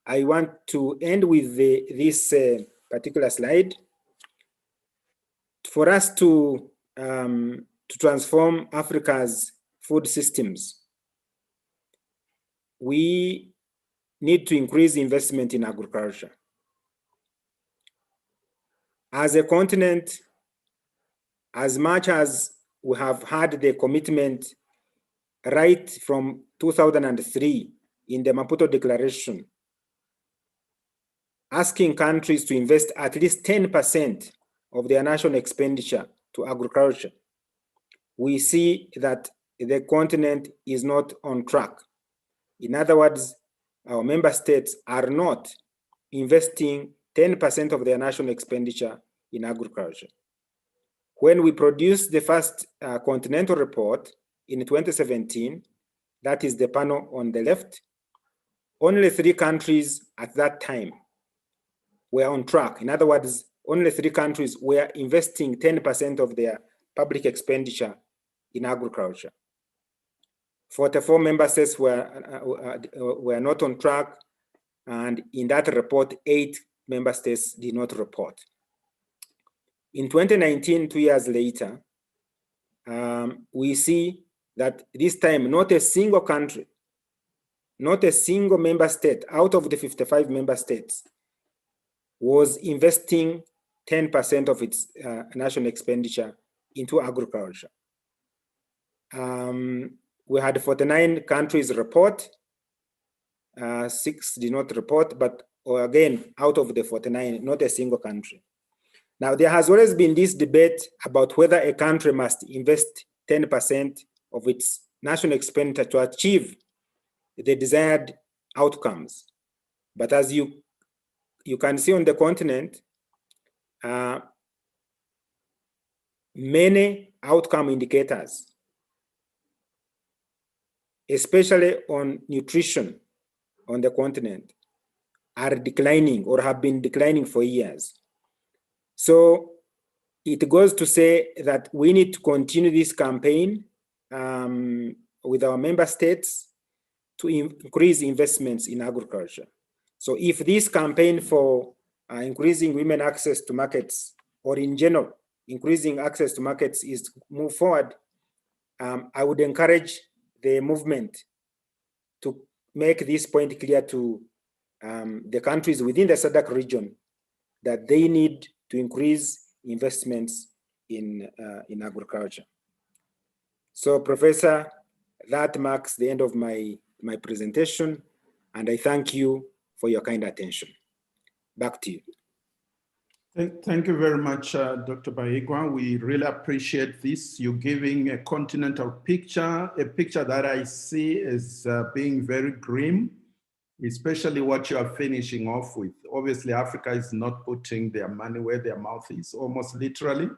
I want to end with this particular slide. For us to transform Africa's food systems, we need to increase investment in agriculture. As a continent, as much as we have had the commitment right from 2003 in the Maputo Declaration, asking countries to invest at least 10% of their national expenditure to agriculture, we see that the continent is not on track. In other words, our member states are not investing 10% of their national expenditure in agriculture. When we produced the first continental report in 2017, that is the panel on the left, only 3 countries at that time were on track. In other words, only 3 countries were investing 10% of their public expenditure in agriculture. 44 member states were not on track, and in that report, 8 member states did not report. In 2019, 2 years later, we see that this time not a single country, not a single member state out of the 55 member states was investing 10% of its national expenditure into agriculture. We had 49 countries report, 6 did not report, but again, out of the 49, not a single country. Now, there has always been this debate about whether a country must invest 10% of its national expenditure to achieve the desired outcomes. But as you can see on the continent, many outcome indicators, especially on nutrition on the continent, are declining or have been declining for years. So it goes to say that we need to continue this campaign with our member states to increase investments in agriculture. So if this campaign for increasing women access to markets, or in general, increasing access to markets is to move forward, I would encourage the movement to make this point clear to the countries within the SADC region that they need to increase investments in agriculture. So, Professor, that marks the end of my presentation, and I thank you for your kind attention. Back to you. Thank you very much, Dr. Baigwa. We really appreciate this. You're giving a continental picture, a picture that I see as being very grim, especially what you are finishing off with. Obviously, Africa is not putting their money where their mouth is, almost literally.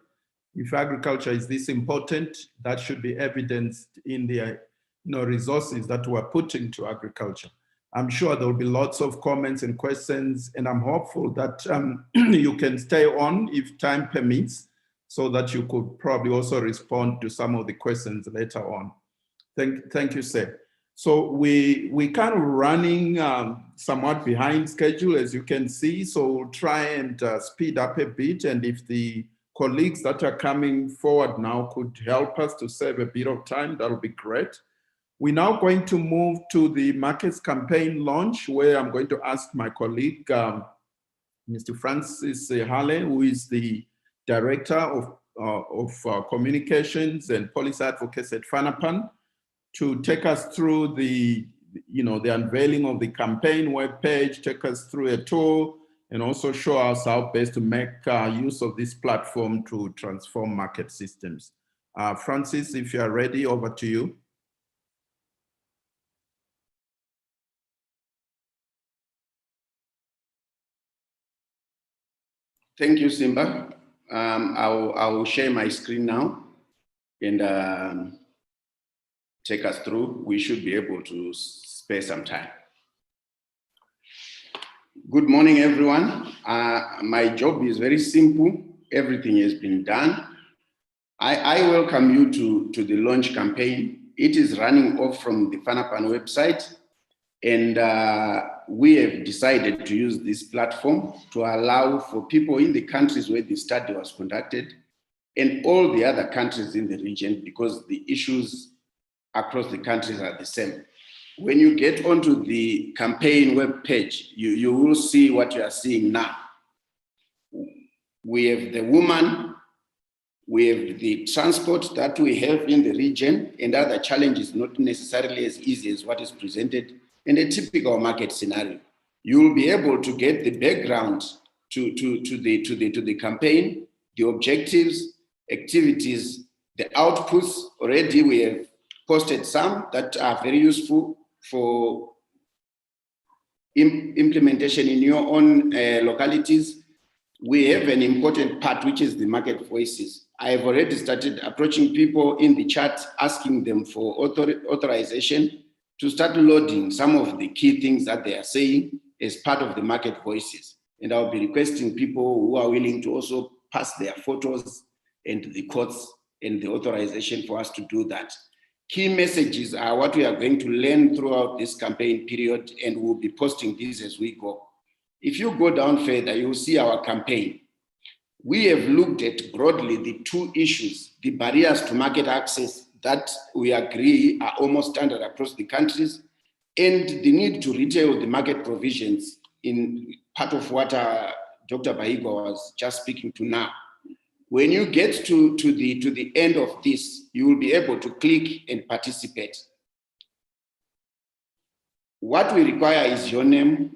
If agriculture is this important, that should be evidenced in the resources that we're putting to agriculture. I'm sure there will be lots of comments and questions, and I'm hopeful that you can stay on if time permits, so that you could probably also respond to some of the questions later on. Thank you, sir. So we kind of running somewhat behind schedule, as you can see, so we'll try and speed up a bit, and if the colleagues that are coming forward now could help us to save a bit of time, that would be great. We're now going to move to the markets campaign launch, where I'm going to ask my colleague, Mr. Francis Hale, who is the Director of Communications and Policy Advocacy at FANAPAN, to take us through the unveiling of the campaign webpage, take us through a tour, and also show us how best to make use of this platform to transform market systems. Francis, if you are ready, over to you. Thank you, Simba. I will share my screen now and take us through. We should be able to spare some time. Good morning, everyone. My job is very simple. Everything has been done. I welcome you to the launch campaign. It is running off from the FANAPAN website, and we have decided to use this platform to allow for people in the countries where the study was conducted and all the other countries in the region, because the issues across the countries are the same. when you get onto the campaign web page, you will see what you are seeing now. We have the woman, we have the transport that we have in the region, and other challenges not necessarily as easy as what is presented in a typical market scenario. You will be able to get the background to the campaign, the objectives, activities, the outputs. Already we have posted some that are very useful for implementation in your own localities. We have an important part, which is the market voices. I have already started approaching people in the chat, asking them for authorization to start loading some of the key things that they are saying as part of the market voices. And I'll be requesting people who are willing to also pass their photos and the codes and the authorization for us to do that. Key messages are what we are going to learn throughout this campaign period, and we'll be posting these as we go. If you go down further, you'll see our campaign. We have looked at broadly the two issues, the barriers to market access that we agree are almost standard across the countries, and the need to retail the market provisions in part of what Dr. Bahigwa was just speaking to now. When you get to the end of this, you will be able to click and participate. What we require is your name.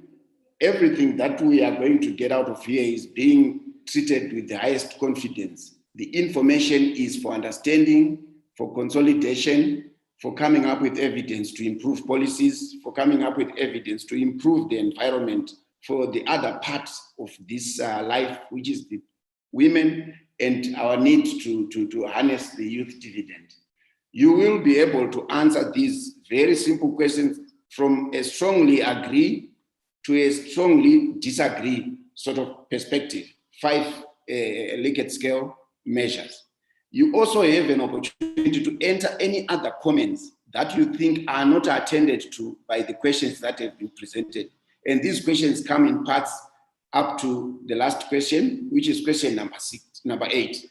Everything that we are going to get out of here is being treated with the highest confidence. The information is for understanding, for consolidation, for coming up with evidence to improve policies, for coming up with evidence to improve the environment for the other parts of this life, which is the women and our need to harness the youth dividend. You will be able to answer these very simple questions from a strongly agree to a strongly disagree sort of perspective, 5 Likert scale measures. You also have an opportunity to enter any other comments that you think are not attended to by the questions that have been presented. And these questions come in parts up to the last question, which is question number 8.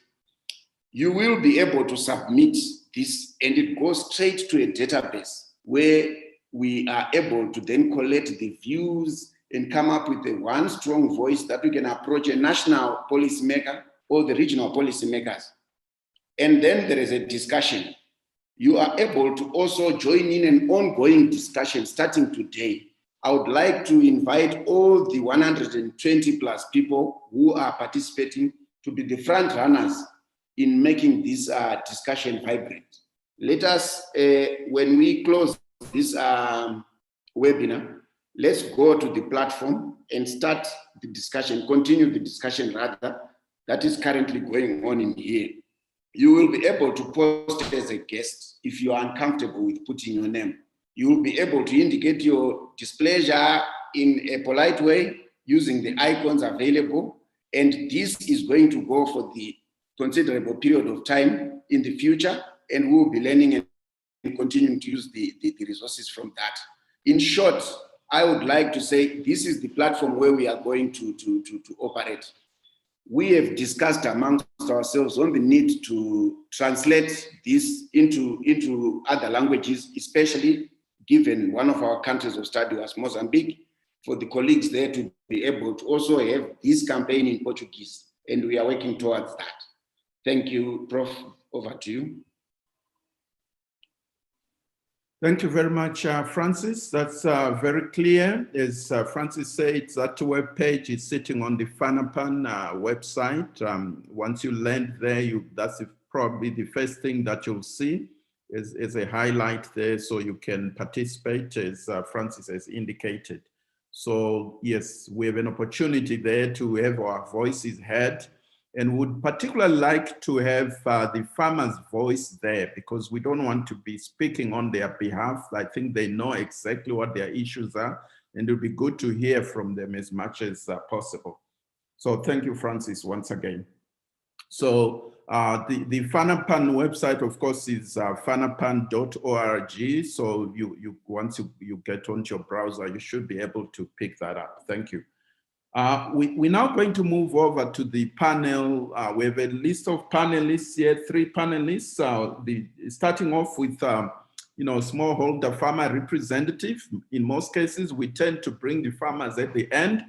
You will be able to submit this, and it goes straight to a database where we are able to then collect the views and come up with a one strong voice that we can approach a national policymaker or the regional policymakers. And then there is a discussion. You are able to also join in an ongoing discussion starting today. I would like to invite all the 120 plus people who are participating to be the front runners in making this discussion vibrant. Let us, when we close this webinar, let's go to the platform and start the discussion, continue the discussion rather, that is currently going on in here. You will be able to post as a guest if you are uncomfortable with putting your name. You will be able to indicate your displeasure in a polite way using the icons available. And this is going to go for the considerable period of time in the future, and we'll be learning and continuing to use the resources from that. In short, I would like to say this is the platform where we are going to operate. We have discussed amongst ourselves on the need to translate this into other languages, especially given one of our countries of study was Mozambique, for the colleagues there to be able to also have this campaign in Portuguese, and we are working towards that. Thank you, Prof. Over to you. Thank you very much, Francis. That's very clear. As Francis said, that web page is sitting on the FANAPAN website. Once you land there, that's probably the first thing that you'll see is a highlight there, so you can participate, as Francis has indicated. So yes, we have an opportunity there to have our voices heard, and would particularly like to have the farmers' voice there, because we don't want to be speaking on their behalf. I think they know exactly what their issues are, and it would be good to hear from them as much as possible. So thank you, Francis, once again. So the FANAPAN website, of course, is fanapan.org. So once you get onto your browser, you should be able to pick that up. Thank you. We're now going to move over to the panel. We have a list of panelists here, 3 panelists, starting off with smallholder farmer representative. In most cases, we tend to bring the farmers at the end.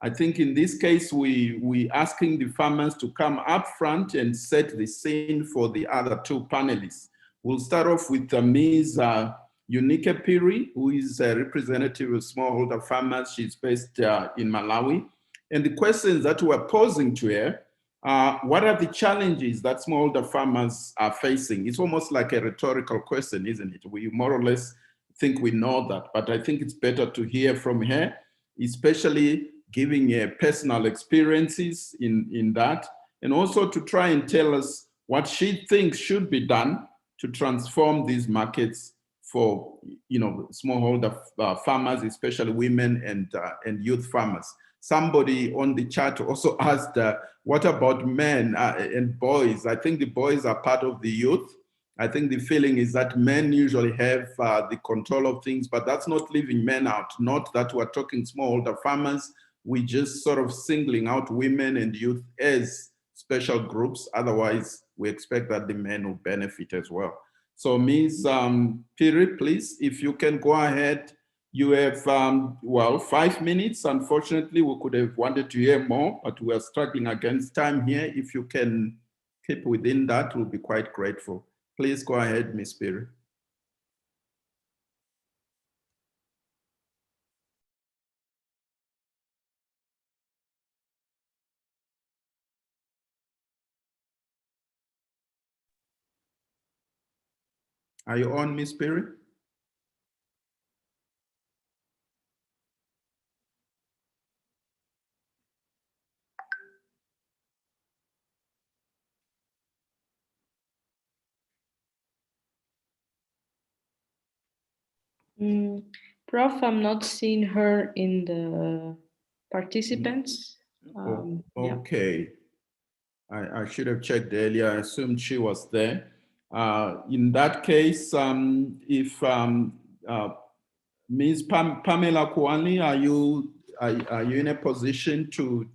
I think in this case, we asking the farmers to come up front and set the scene for the other two panelists. We'll start off with Ms. Unique Piri, who is a representative of smallholder farmers. She's based in Malawi. And the questions that we're posing to her, what are the challenges that smallholder farmers are facing? It's almost like a rhetorical question, isn't it? We more or less think we know that, but I think it's better to hear from her, especially giving personal experiences in that, and also to try and tell us what she thinks should be done to transform these markets for smallholder farmers, especially women and youth farmers. Somebody on the chat also asked, what about men and boys? I think the boys are part of the youth. I think the feeling is that men usually have the control of things, but that's not leaving men out. Not that we're talking smallholder farmers. We just sort of singling out women and youth as special groups. Otherwise, we expect that the men will benefit as well. So Ms. Piri, please, if you can go ahead. You have, 5 minutes. Unfortunately, we could have wanted to hear more, but we are struggling against time here. If you can keep within that, we'll be quite grateful. Please go ahead, Ms. Piri. Are you on, Ms. Piri? Prof, I'm not seeing her in the participants. Okay. I should have checked earlier. I assumed she was there. In that case, if Ms. Pamela Kwani, are you in a position to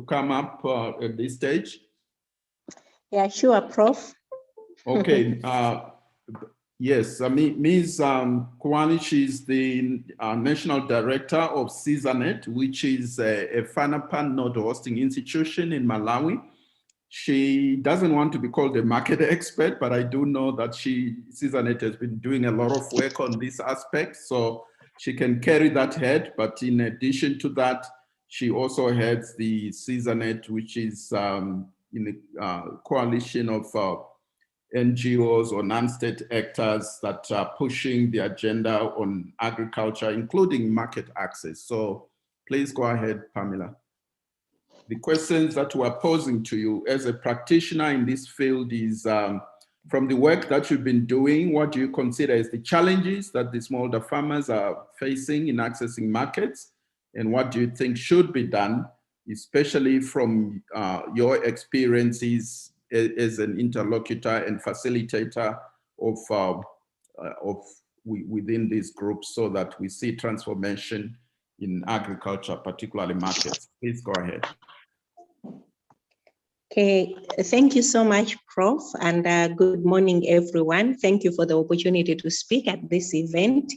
come up at this stage? Yeah, sure, Prof. Okay. Yes, Ms. Kwani, she's the National Director of CSANET, which is a FANAPAN node hosting institution in Malawi. She doesn't want to be called a market expert, but I do know that CSANET has been doing a lot of work on this aspect, so she can carry that head. But in addition to that, she also heads the CSANET, which is in the coalition of NGOs or non-state actors that are pushing the agenda on agriculture, including market access. So please go ahead, Pamela. The questions that we're posing to you as a practitioner in this field is, from the work that you've been doing, what do you consider as the challenges that the smallholder farmers are facing in accessing markets? And what do you think should be done, especially from your experiences as an interlocutor and facilitator within these groups, so that we see transformation in agriculture, particularly markets? Please go ahead. Okay, thank you so much, Prof, and good morning, everyone. Thank you for the opportunity to speak at this event.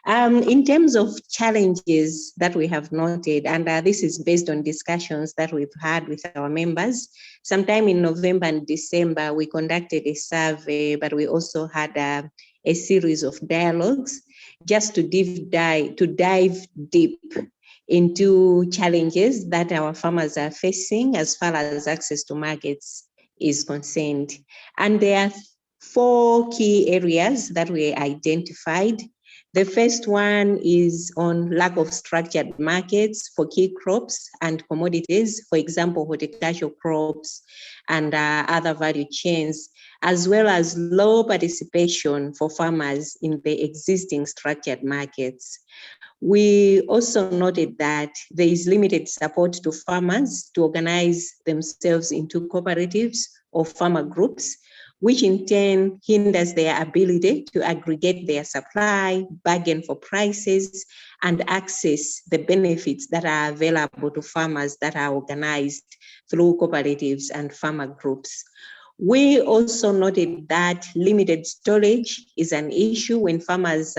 In terms of challenges that we have noted, and this is based on discussions that we've had with our members, sometime in November and December, we conducted a survey, but we also had a series of dialogues just to dive deep into challenges that our farmers are facing as far as access to markets is concerned. And there are 4 key areas that we identified. The first one is on lack of structured markets for key crops and commodities, for example, horticultural crops and other value chains, as well as low participation for farmers in the existing structured markets. We also noted that there is limited support to farmers to organize themselves into cooperatives or farmer groups, which in turn hinders their ability to aggregate their supply, bargain for prices, and access the benefits that are available to farmers that are organized through cooperatives and farmer groups. We also noted that limited storage is an issue. When farmers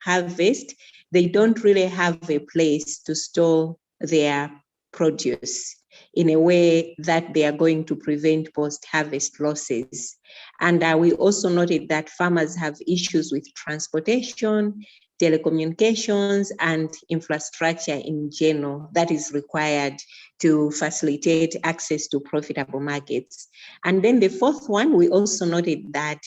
harvest, they don't really have a place to store their produce in a way that they are going to prevent post-harvest losses. And we also noted that farmers have issues with transportation, telecommunications, and infrastructure in general that is required to facilitate access to profitable markets. And then the fourth one, we also noted that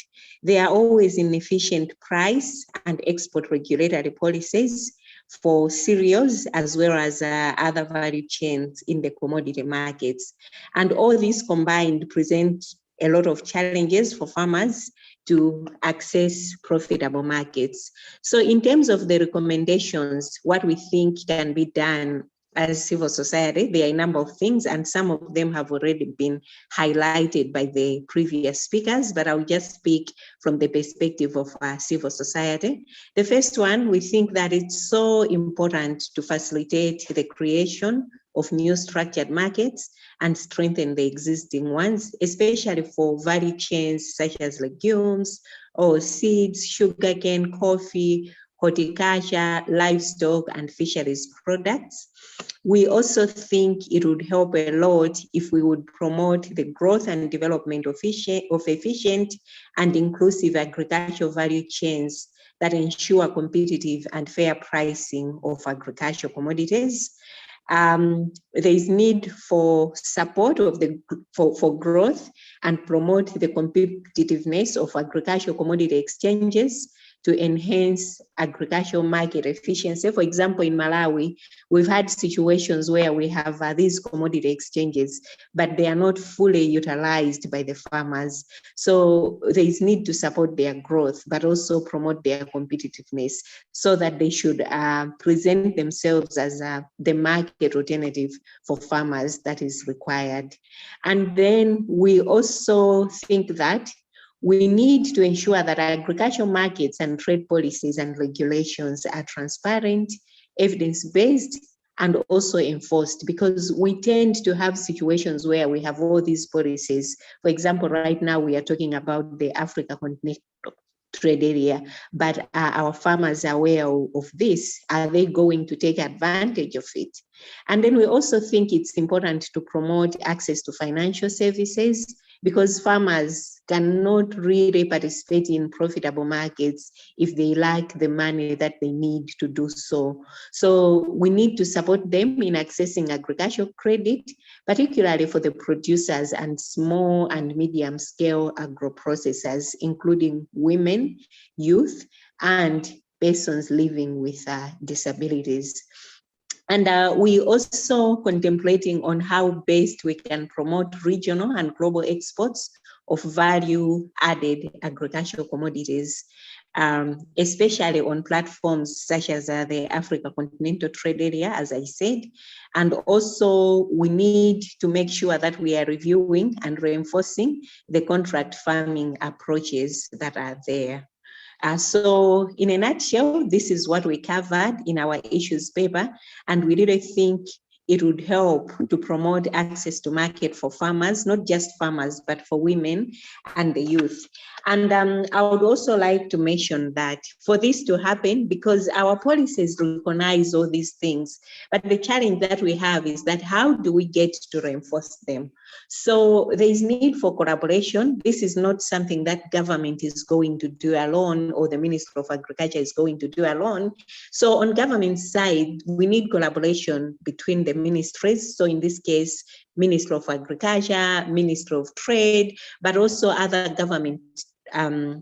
there are always inefficient price and export regulatory policies for cereals as well as other value chains in the commodity markets. And all these combined present a lot of challenges for farmers to access profitable markets. So in terms of the recommendations, what we think can be done as civil society, there are a number of things, and some of them have already been highlighted by the previous speakers, but I'll just speak from the perspective of civil society. The first one, we think that it's so important to facilitate the creation of new structured markets and strengthen the existing ones, especially for value chains such as legumes or seeds, sugarcane, coffee, horticulture, livestock, and fisheries products. We also think it would help a lot if we would promote the growth and development of efficient and inclusive agricultural value chains that ensure competitive and fair pricing of agricultural commodities. There is need for support of for growth and promote the competitiveness of agricultural commodity exchanges to enhance agricultural market efficiency. For example, in Malawi, we've had situations where we have these commodity exchanges, but they are not fully utilized by the farmers. So there is need to support their growth, but also promote their competitiveness so that they should present themselves as the market alternative for farmers that is required. And then we also think that we need to ensure that agricultural markets and trade policies and regulations are transparent, evidence-based, and also enforced, because we tend to have situations where we have all these policies. For example, right now we are talking about the Africa Continental Trade Area, but our farmers are aware of this. Are they going to take advantage of it? And then we also think it's important to promote access to financial services, because farmers cannot really participate in profitable markets if they lack the money that they need to do so. So we need to support them in accessing agricultural credit, particularly for the producers and small and medium scale agro-processors, including women, youth, and persons living with disabilities. And we also contemplating on how best we can promote regional and global exports of value added agricultural commodities, especially on platforms such as the Africa Continental Trade Area, as I said. And also we need to make sure that we are reviewing and reinforcing the contract farming approaches that are there. So in a nutshell, this is what we covered in our issues paper, and we really think it would help to promote access to market for farmers, not just farmers, but for women and the youth. And I would also like to mention that for this to happen, because our policies recognize all these things, but the challenge that we have is that how do we get to reinforce them? So there is need for collaboration. This is not something that government is going to do alone, or the Ministry of Agriculture is going to do alone. So on government side, we need collaboration between the ministries. So in this case, Ministry of Agriculture, Ministry of Trade, but also other government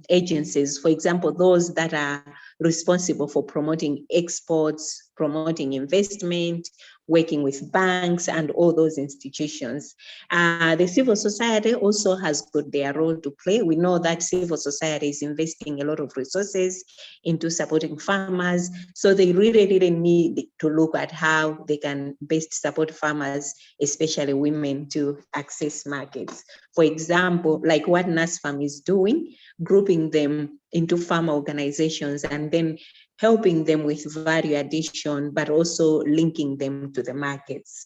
agencies, for example, those that are responsible for promoting exports, promoting investment, working with banks and all those institutions. The civil society also has got their role to play. We know that civil society is investing a lot of resources into supporting farmers. So they really need to look at how they can best support farmers, especially women, to access markets. For example, like what NASFAM is doing, grouping them into farmer organizations and then helping them with value addition, but also linking them to the markets.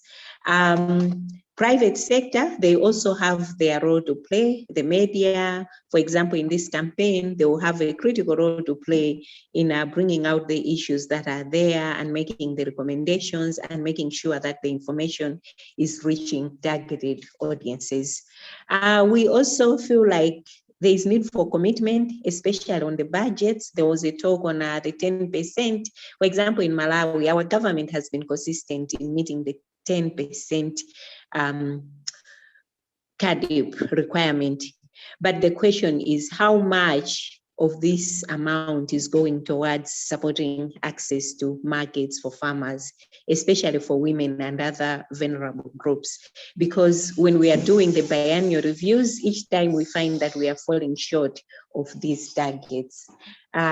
Private sector, they also have their role to play. The media, for example, in this campaign, they will have a critical role to play in bringing out the issues that are there and making the recommendations and making sure that the information is reaching targeted audiences. We also feel like there is need for commitment, especially on the budgets. There was a talk on the 10%. For example, in Malawi, our government has been consistent in meeting the 10% CADIP requirement. But the question is how much of this amount is going towards supporting access to markets for farmers, especially for women and other vulnerable groups. Because when we are doing the biannual reviews, each time we find that we are falling short of these targets.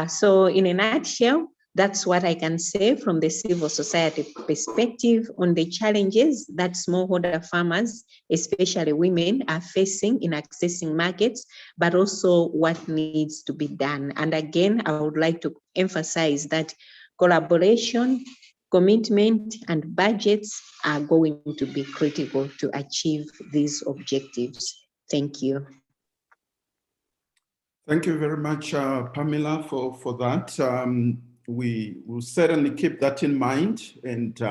So in a nutshell, that's what I can say from the civil society perspective on the challenges that smallholder farmers, especially women, are facing in accessing markets, but also what needs to be done. And again, I would like to emphasize that collaboration, commitment, and budgets are going to be critical to achieve these objectives. Thank you. Thank you very much, Pamela, for that. We will certainly keep that in mind. And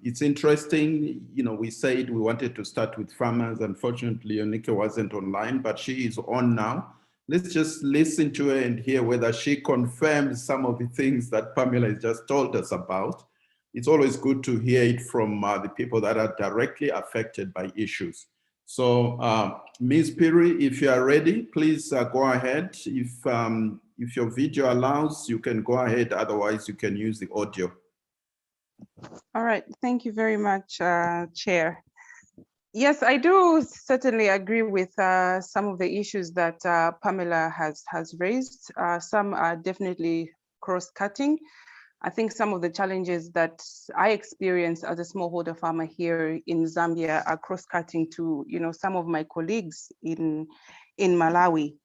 it's interesting, you know, we said we wanted to start with farmers. Unfortunately, Onike wasn't online, but she is on now. Let's just listen to her and hear whether she confirms some of the things that Pamela has just told us about. It's always good to hear it from the people that are directly affected by issues. So Ms. Piri, if you are ready, please go ahead. If your video allows, you can go ahead. Otherwise, you can use the audio. All right. Thank you very much, Chair. Yes, I do certainly agree with some of the issues that Pamela has raised. Some are definitely cross-cutting. I think some of the challenges that I experience as a smallholder farmer here in Zambia are cross-cutting to, you know, some of my colleagues in Malawi.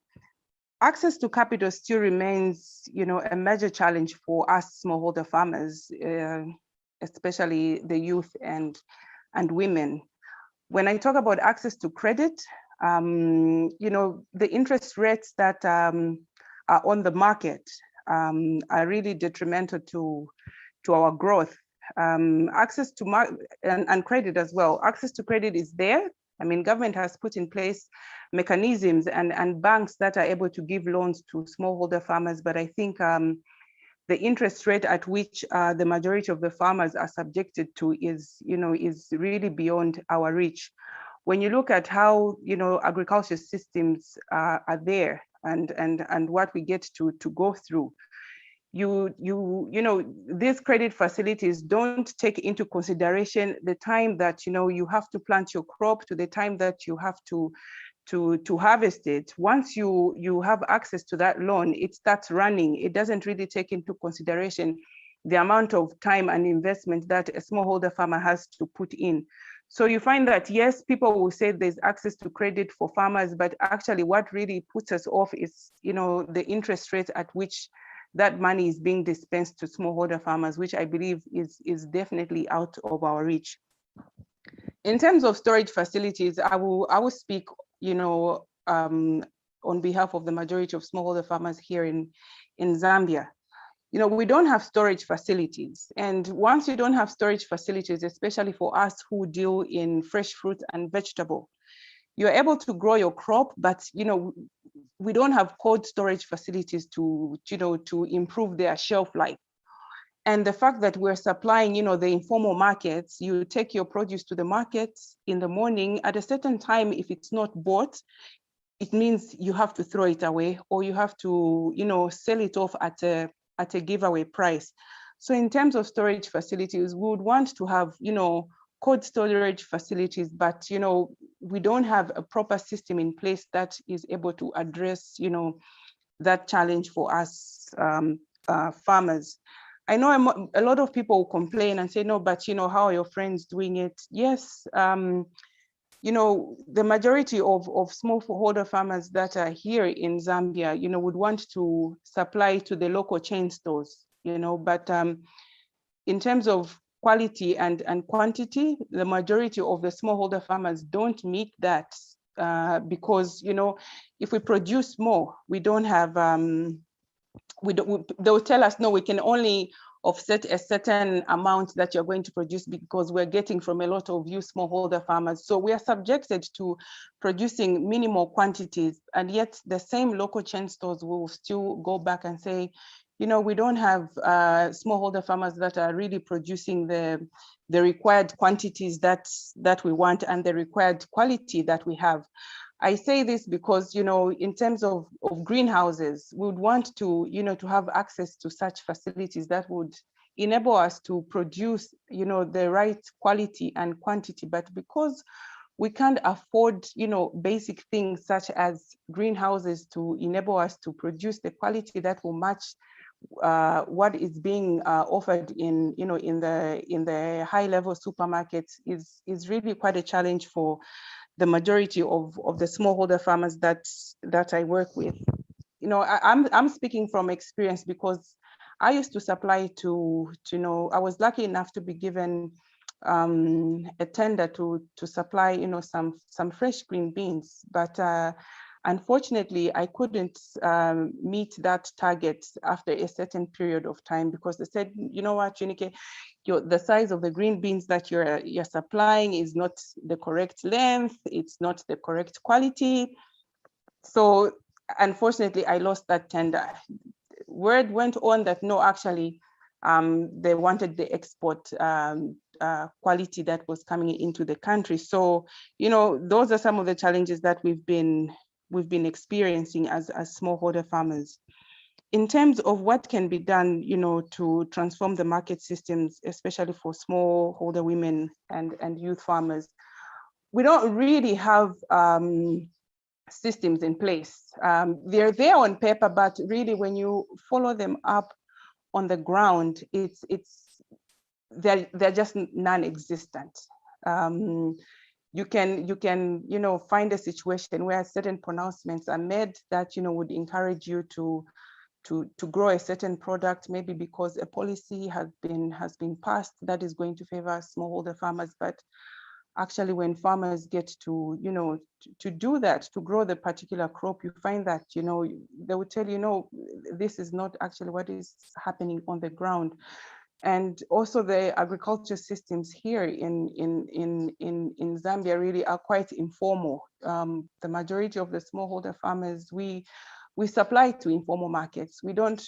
Access to capital still remains, you know, a major challenge for us smallholder farmers, especially the youth and women. When I talk about access to credit, you know, the interest rates that are on the market are really detrimental to our growth. Access to and credit as well. Access to credit is there. I mean, government has put in place mechanisms and banks that are able to give loans to smallholder farmers, but I think the interest rate at which the majority of the farmers are subjected to is, you know, is really beyond our reach. When you look at how, you know, agriculture systems are there and what we get to go through, you know, these credit facilities don't take into consideration the time that, you know, you have to plant your crop to the time that you have to harvest it. Once you have access to that loan, it starts running. It doesn't really take into consideration the amount of time and investment that a smallholder farmer has to put in. So you find that, yes, people will say there's access to credit for farmers, but actually what really puts us off is, you know, the interest rate at which that money is being dispensed to smallholder farmers, which I believe is definitely out of our reach. In terms of storage facilities, I will speak, you know, on behalf of the majority of smallholder farmers here in Zambia. You know, we don't have storage facilities. And once you don't have storage facilities, especially for us who deal in fresh fruit and vegetable, you're able to grow your crop, but, you know, we don't have cold storage facilities to, you know, to improve their shelf life. And the fact that we're supplying, you know, the informal markets, you take your produce to the market in the morning at a certain time, if it's not bought, it means you have to throw it away or you have to, you know, sell it off at a giveaway price. So in terms of storage facilities, we would want to have, you know, cold storage facilities, but, you know, we don't have a proper system in place that is able to address, you know, that challenge for us farmers. I know a lot of people complain and say, no, but, you know, how are your friends doing it? Yes, you know, the majority of smallholder farmers that are here in Zambia, you know, would want to supply to the local chain stores, you know, but in terms of quality and quantity. The majority of the smallholder farmers don't meet that because, you know, if we produce more, we don't have, they will tell us, no, we can only offset a certain amount that you're going to produce because we're getting from a lot of you smallholder farmers. So we are subjected to producing minimal quantities, and yet the same local chain stores will still go back and say, you know, we don't have smallholder farmers that are really producing the required quantities that we want and the required quality that we have. I say this because, you know, in terms of greenhouses, we would want to, you know, to have access to such facilities that would enable us to produce, you know, the right quality and quantity. But because we can't afford, you know, basic things such as greenhouses to enable us to produce the quality that will match what is being offered in, you know, in the high-level supermarkets is really quite a challenge for the majority of the smallholder farmers that I work with. You know, I'm speaking from experience because I used to supply to, you know, I was lucky enough to be given a tender to supply, you know, some fresh green beans, but unfortunately, I couldn't meet that target after a certain period of time because they said, you know what, Unike, the size of the green beans that you're supplying is not the correct length, it's not the correct quality. So unfortunately, I lost that tender. Word went on that no, actually, they wanted the export quality that was coming into the country. So, you know, those are some of the challenges that we've been experiencing as smallholder farmers. In terms of what can be done, you know, to transform the market systems, especially for smallholder women and youth farmers, we don't really have systems in place. They're there on paper, but really when you follow them up on the ground, they're just non-existent. You can, you know, find a situation where certain pronouncements are made that, you know, would encourage you to grow a certain product, maybe because a policy has been passed that is going to favor smallholder farmers. But actually, when farmers get to, you know, to do that, to grow the particular crop, you find that, you know, they will tell you, no, this is not actually what is happening on the ground. And also the agriculture systems here in Zambia really are quite informal. The majority of the smallholder farmers, we supply to informal markets. We don't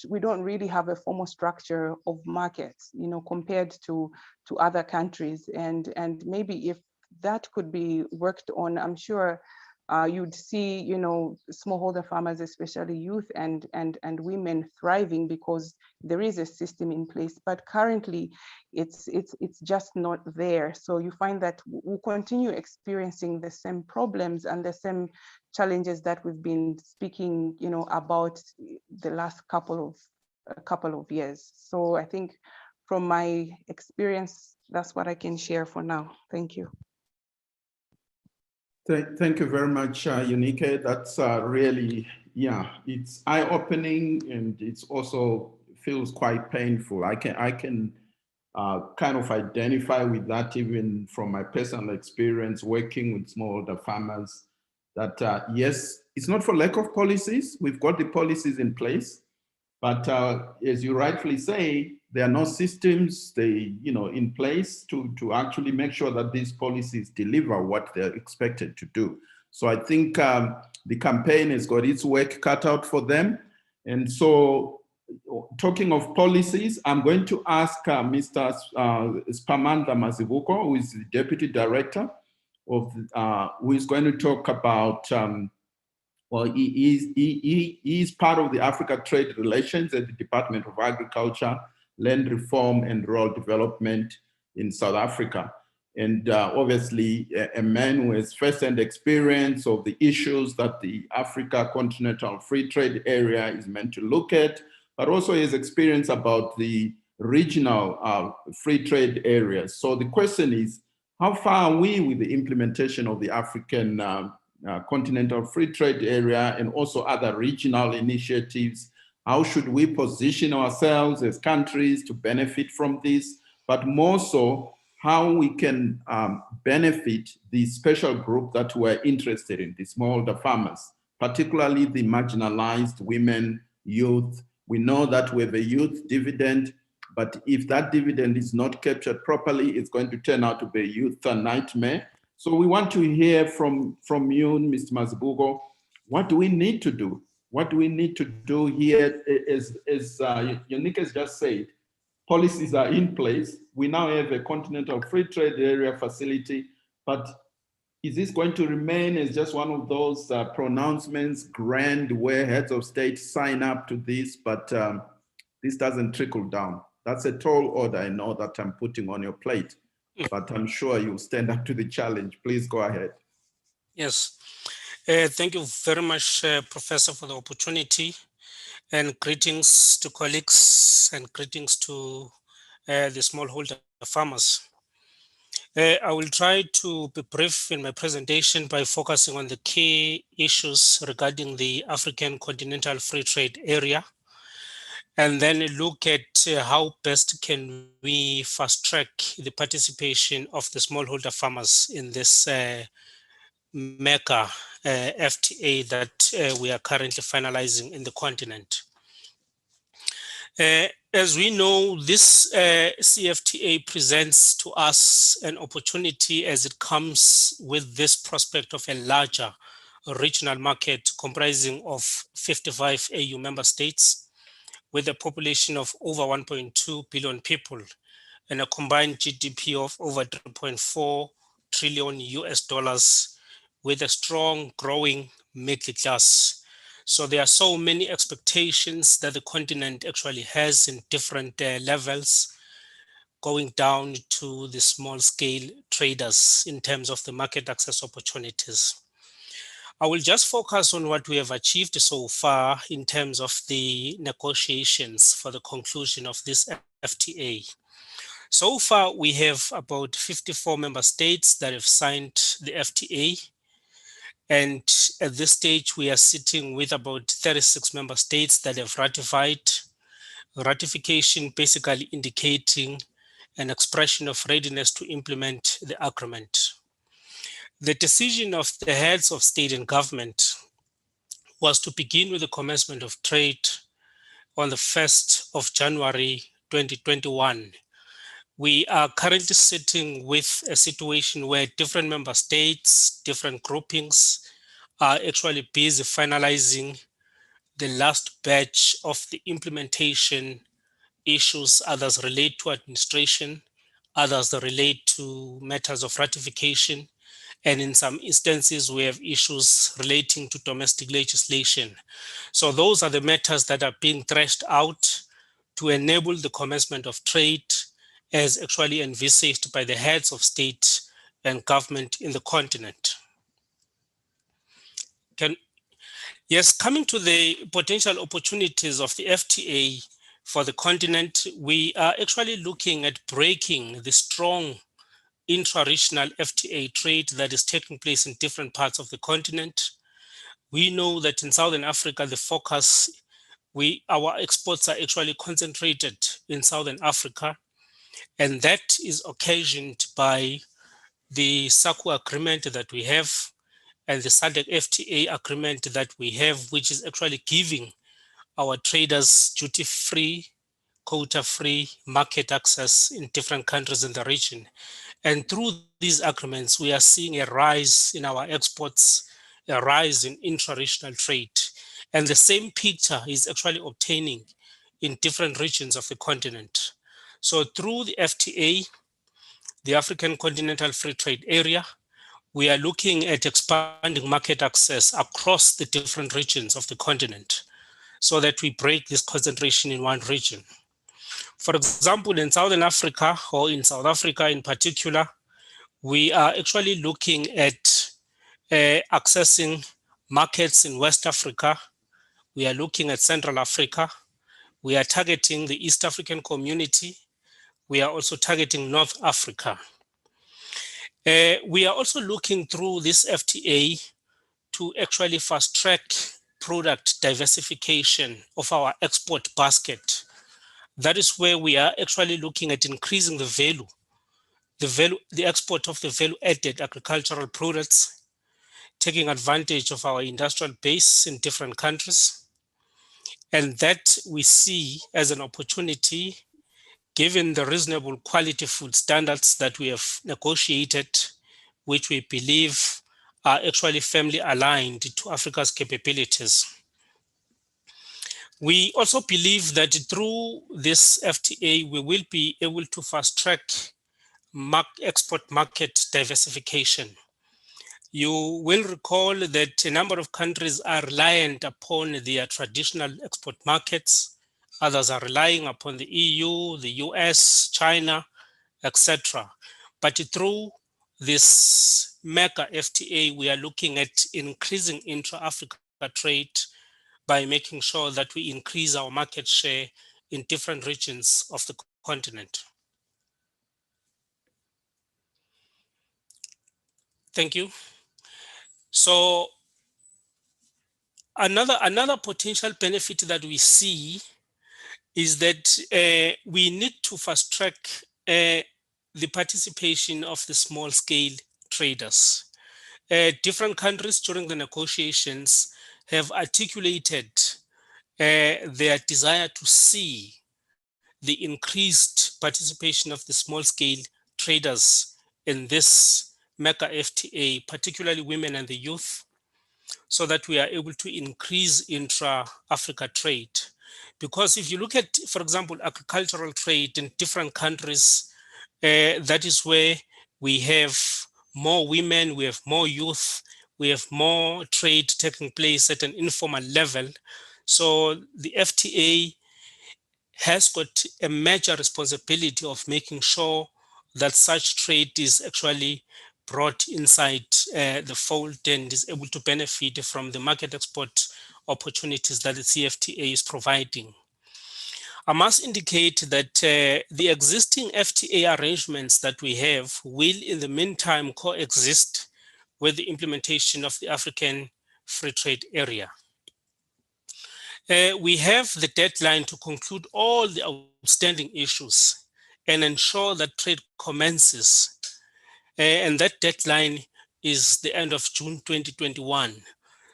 really have a formal structure of markets, you know, compared to other countries. And maybe if that could be worked on, I'm sure you'd see, you know, smallholder farmers, especially youth and women, thriving because there is a system in place. But currently, it's just not there. So you find that we'll continue experiencing the same problems and the same challenges that we've been speaking, you know, about the last couple of years. So I think from my experience, that's what I can share for now. Thank you. Thank you very much, Unike. That's really, yeah, it's eye-opening and it's also feels quite painful. I can kind of identify with that even from my personal experience working with smallholder farmers, that yes, it's not for lack of policies. We've got the policies in place, but as you rightfully say, there are no systems in place to actually make sure that these policies deliver what they're expected to do. So I think the campaign has got its work cut out for them. And so talking of policies, I'm going to ask Mr. Spamandla Mazibuko, who is the Deputy Director of, who is going to talk about well, he is part of the Africa Trade Relations at the Department of Agriculture, Land Reform and Rural Development in South Africa. And obviously a man who has first-hand experience of the issues that the Africa Continental Free Trade Area is meant to look at, but also his experience about the regional free trade areas. So the question is, how far are we with the implementation of the African Continental Free Trade Area and also other regional initiatives? How should we position ourselves as countries to benefit from this? but more so how we can benefit the special group that we're interested in, the smallholder farmers, particularly the marginalized women, youth. We know that we have a youth dividend, but if that dividend is not captured properly, it's going to turn out to be a youth nightmare. So we want to hear from you, Mr. Mazibuko, what do we need to do? What do we need to do here? As Yannick has just said, policies are in place. We now have a continental free trade area facility, but is this going to remain as just one of those pronouncements, grand, where heads of state sign up to this, but this doesn't trickle down? That's a tall order, I know, that I'm putting on your plate, but I'm sure you'll stand up to the challenge. Please go ahead. Yes, thank you very much, Professor, for the opportunity, and greetings to colleagues and greetings to the smallholder farmers. I will try to be brief in my presentation by focusing on the key issues regarding the African Continental Free Trade Area, and then look at how best can we fast track the participation of the smallholder farmers in this mega FTA that we are currently finalizing in the continent. As we know, this CFTA presents to us an opportunity as it comes with this prospect of a larger regional market comprising of 55 AU member states with a population of over 1.2 billion people and a combined GDP of over 3.4 trillion US dollars with a strong growing middle class. So there are so many expectations that the continent actually has in different levels, going down to the small scale traders in terms of the market access opportunities. I will just focus on what we have achieved so far in terms of the negotiations for the conclusion of this FTA. So far, we have about 54 member states that have signed the FTA. And at this stage, we are sitting with about 36 member states that have ratified. Ratification basically indicating an expression of readiness to implement the agreement. The decision of the heads of state and government was to begin with the commencement of trade on the 1st of January 2021. We are currently sitting with a situation where different member states, different groupings are actually busy finalizing the last batch of the implementation issues. Others relate to administration, others relate to matters of ratification, and in some instances we have issues relating to domestic legislation. So those are the matters that are being threshed out to enable the commencement of trade as actually envisaged by the heads of state and government in the continent. Yes, coming to the potential opportunities of the FTA for the continent, we are actually looking at breaking the strong intra-regional FTA trade that is taking place in different parts of the continent. We know that in Southern Africa, the focus, our exports are actually concentrated in Southern Africa, and that is occasioned by the SACU agreement that we have and the SADC FTA agreement that we have, which is actually giving our traders duty-free, quota-free market access in different countries in the region. And through these agreements, we are seeing a rise in our exports, a rise in intra-regional trade. And the same picture is actually obtaining in different regions of the continent. So through the FTA, the African Continental Free Trade Area, we are looking at expanding market access across the different regions of the continent so that we break this concentration in one region. For example, in Southern Africa, or in South Africa in particular, we are actually looking at accessing markets in West Africa. We are looking at Central Africa. We are targeting the East African community. We are also targeting North Africa. We are also looking through this FTA to actually fast track product diversification of our export basket. That is where we are actually looking at increasing the export of the value-added agricultural products, taking advantage of our industrial base in different countries. And that we see as an opportunity, given the reasonable quality food standards that we have negotiated, which we believe are actually firmly aligned to Africa's capabilities. We also believe that through this FTA, we will be able to fast track export market diversification. You will recall that a number of countries are reliant upon their traditional export markets. Others are relying upon the EU, the US, China, etc. But through this mega FTA, we are looking at increasing intra-Africa trade by making sure that we increase our market share in different regions of the continent. Thank you. So another potential benefit that we see is that we need to fast track the participation of the small scale traders. Different countries during the negotiations have articulated their desire to see the increased participation of the small scale traders in this mega FTA, particularly women and the youth, so that we are able to increase intra-Africa trade. Because if you look at, for example, agricultural trade in different countries, that is where we have more women, we have more youth, we have more trade taking place at an informal level. So the FTA has got a major responsibility of making sure that such trade is actually brought inside the fold and is able to benefit from the market export opportunities that the CFTA is providing. I must indicate that the existing FTA arrangements that we have will in the meantime coexist with the implementation of the African Free Trade Area. We have the deadline to conclude all the outstanding issues and ensure that trade commences. And that deadline is the end of June 2021.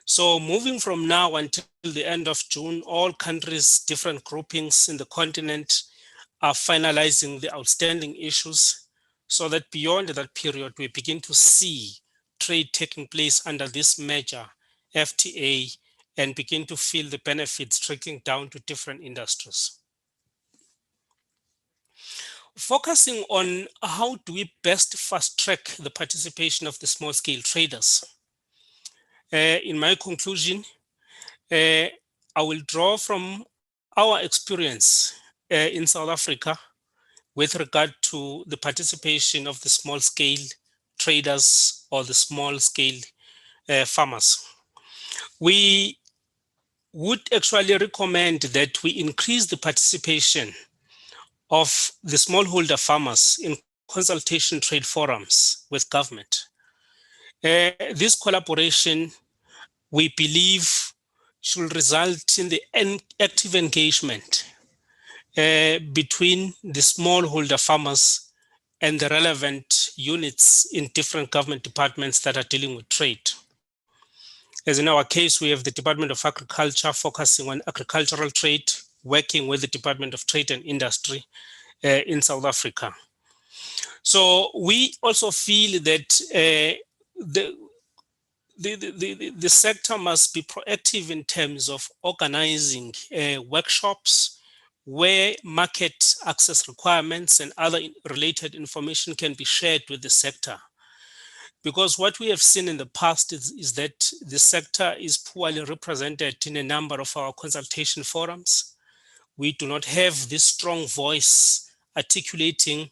So moving from now until the end of June, all countries, different groupings in the continent are finalizing the outstanding issues so that beyond that period, we begin to see trade taking place under this major FTA and begin to feel the benefits trickling down to different industries. Focusing on how do we best fast track the participation of the small scale traders. In my conclusion, I will draw from our experience in South Africa with regard to the participation of the small scale traders or the small scale farmers. We would actually recommend that we increase the participation of the smallholder farmers in consultation trade forums with government. This collaboration, we believe, should result in the active engagement between the smallholder farmers and the relevant units in different government departments that are dealing with trade. As in our case, we have the Department of Agriculture focusing on agricultural trade, working with the Department of Trade and Industry in South Africa. So we also feel that the sector must be proactive in terms of organizing workshops where market access requirements and other related information can be shared with the sector. Because what we have seen in the past is that the sector is poorly represented in a number of our consultation forums. We do not have this strong voice articulating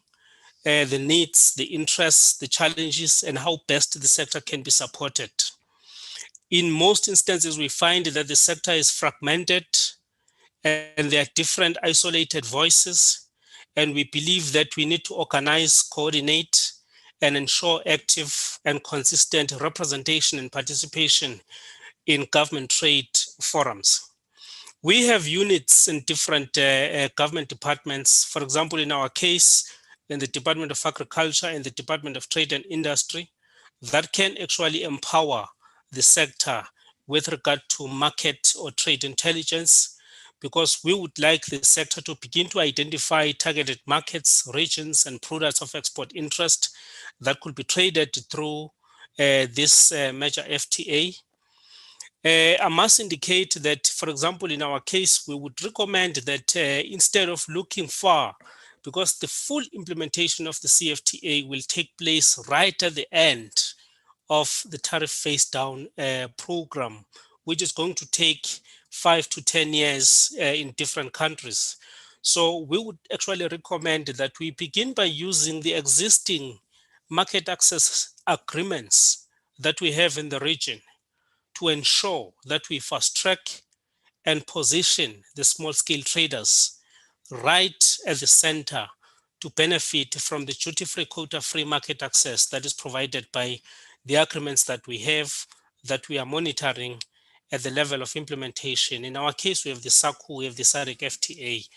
the needs, the interests, the challenges, and how best the sector can be supported. In most instances, we find that the sector is fragmented and there are different isolated voices. And we believe that we need to organize, coordinate, and ensure active and consistent representation and participation in government trade forums. We have units in different government departments. For example, in our case, in the Department of Agriculture and the Department of Trade and Industry, that can actually empower the sector with regard to market or trade intelligence, because we would like the sector to begin to identify targeted markets, regions, and products of export interest that could be traded through this major FTA. I must indicate that, for example, in our case, we would recommend that instead of looking far, because the full implementation of the CFTA will take place right at the end of the tariff phase down program, which is going to take 5 to 10 years in different countries. So we would actually recommend that we begin by using the existing market access agreements that we have in the region to ensure that we fast track and position the small scale traders right at the center to benefit from the duty-free, quota-free market access that is provided by the agreements that we are monitoring at the level of implementation. In our case, we have the SACU, we have the SADC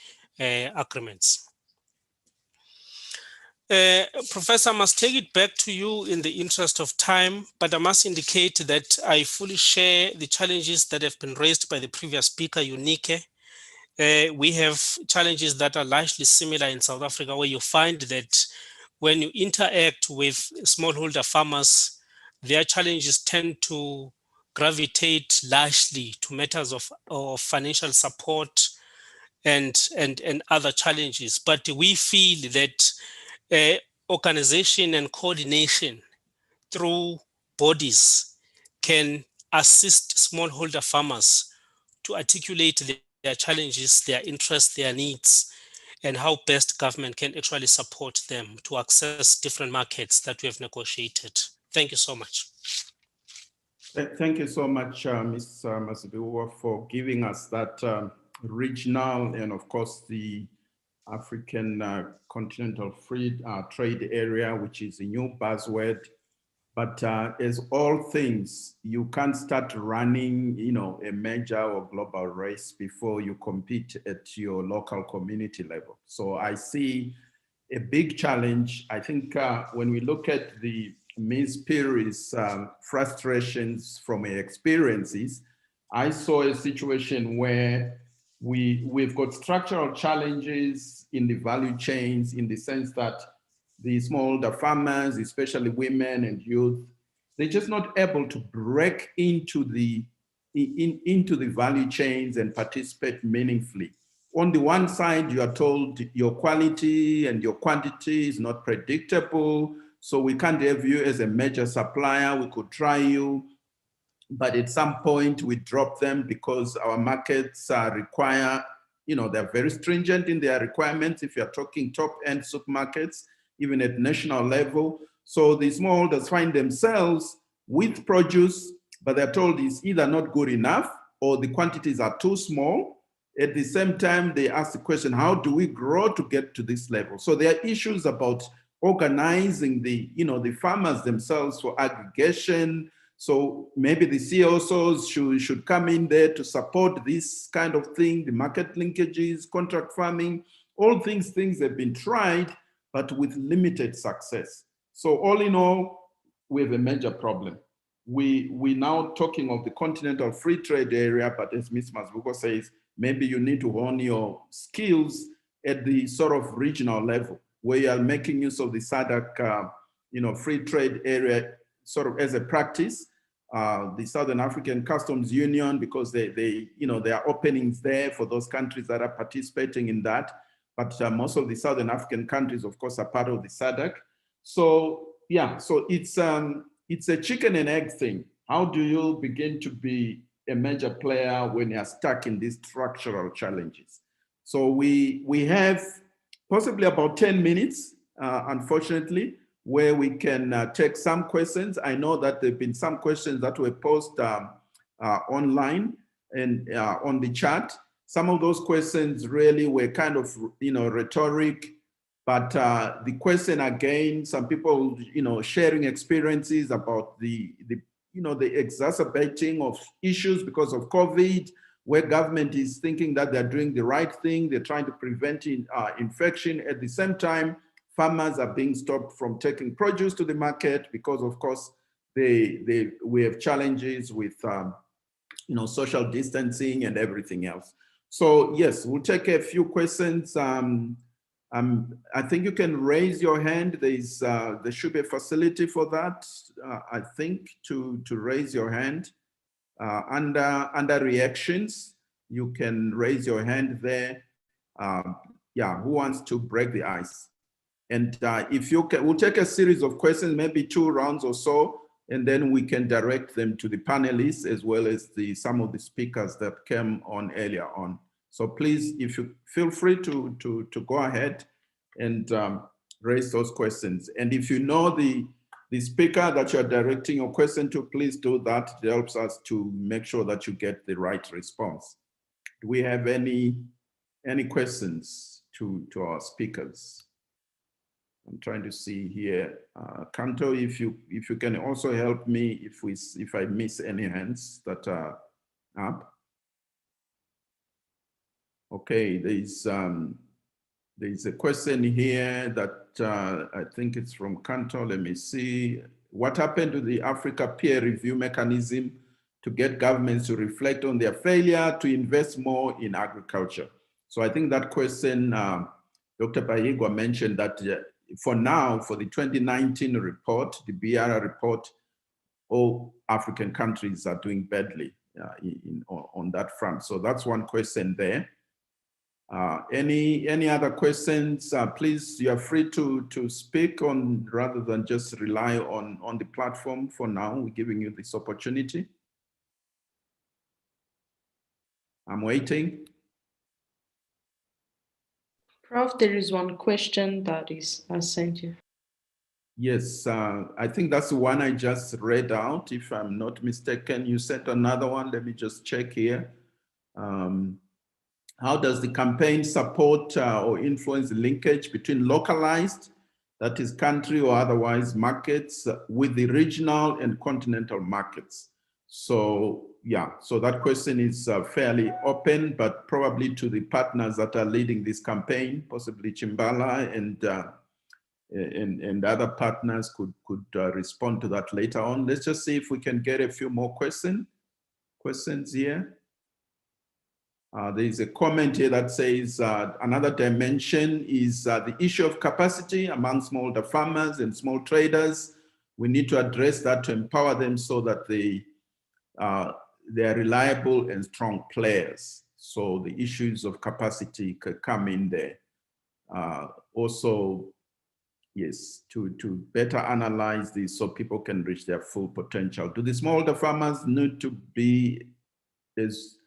FTA agreements. Professor, I must take it back to you in the interest of time, but I must indicate that I fully share the challenges that have been raised by the previous speaker, Unique. We have challenges that are largely similar in South Africa, where you find that when you interact with smallholder farmers, their challenges tend to gravitate largely to matters of financial support and other challenges. But we feel that organization and coordination through bodies can assist smallholder farmers to articulate their challenges, their interests, their needs, and how best government can actually support them to access different markets that we have negotiated. Thank you so much. Thank you so much, Ms. Masibiwa, for giving us that regional and, of course, the African Continental Free Trade Area, which is a new buzzword. But as all things, you can't start running, a major or global race before you compete at your local community level. So I see a big challenge. I think when we look at the Ms. Piri's frustrations from her experiences, I saw a situation where we've got structural challenges in the value chains, in the sense that the smallholder farmers, especially women and youth, they're just not able to break into the value chains and participate meaningfully. On the one side, you are told your quality and your quantity is not predictable, so we can't have you as a major supplier. We could try you, but at some point we drop them because our markets require, they're very stringent in their requirements if you're talking top-end supermarkets, even at national level. So the smallholders find themselves with produce, but they're told it's either not good enough or the quantities are too small. At the same time, they ask the question, how do we grow to get to this level? So there are issues about organizing the farmers themselves for aggregation. So maybe the CSOs should come in there to support this kind of thing, the market linkages, contract farming, all things have been tried, but with limited success. So all in all, we have a major problem. We now talking of the Continental Free Trade Area, but as Ms. Masbuko says, maybe you need to hone your skills at the sort of regional level, where you are making use of the SADC, free trade area sort of as a practice. The Southern African Customs Union, because there are openings there for those countries that are participating in that. But most of the Southern African countries, of course, are part of the SADC. So yeah, so it's a chicken and egg thing. How do you begin to be a major player when you're stuck in these structural challenges? So we have possibly about 10 minutes, unfortunately, where we can take some questions. I know that there have been some questions that were posted online and on the chat. Some of those questions really were kind of, rhetoric, but the question again, some people, sharing experiences about the exacerbating of issues because of COVID, where government is thinking that they're doing the right thing, they're trying to prevent infection. At the same time, farmers are being stopped from taking produce to the market because, of course, we have challenges with social distancing and everything else. So yes, we'll take a few questions. I think you can raise your hand. There should be a facility for that, I think, to raise your hand. Under reactions, you can raise your hand there. Yeah, who wants to break the ice? And if you can, we'll take a series of questions, maybe 2 rounds or so, and then we can direct them to the panelists as well as some of the speakers that came on earlier on. So please, if you feel free to go ahead and raise those questions. And if you know the speaker that you're directing your question to, please do that. It helps us to make sure that you get the right response. Do we have any questions to our speakers? I'm trying to see here. Kanto, if you can also help me if I miss any hands that are up. Okay, there's a question here that I think it's from Kanto. Let me see. What happened to the Africa peer review mechanism to get governments to reflect on their failure to invest more in agriculture? So I think that question, Dr. Bahigwa mentioned that for now, for the 2019 report, the BR report, all African countries are doing badly on that front. So that's one question there. Any other questions? Please, you are free to speak on rather than just rely on the platform for now. We're giving you this opportunity. I'm waiting. Prof, there is one question that is sent you. Yes, I think that's the one I just read out. If I'm not mistaken, you sent another one. Let me just check here. How does the campaign support or influence the linkage between localized, that is country or otherwise, markets with the regional and continental markets? So yeah, so that question is fairly open, but probably to the partners that are leading this campaign, possibly Chimbala and other partners could respond to that later on. Let's just see if we can get a few more questions here. There is a comment here that says another dimension is the issue of capacity among smallholder farmers and small traders. We need to address that to empower them so that they are reliable and strong players. So the issues of capacity could come in there. Also, yes, to better analyze this so people can reach their full potential. Do the smallholder farmers need to be as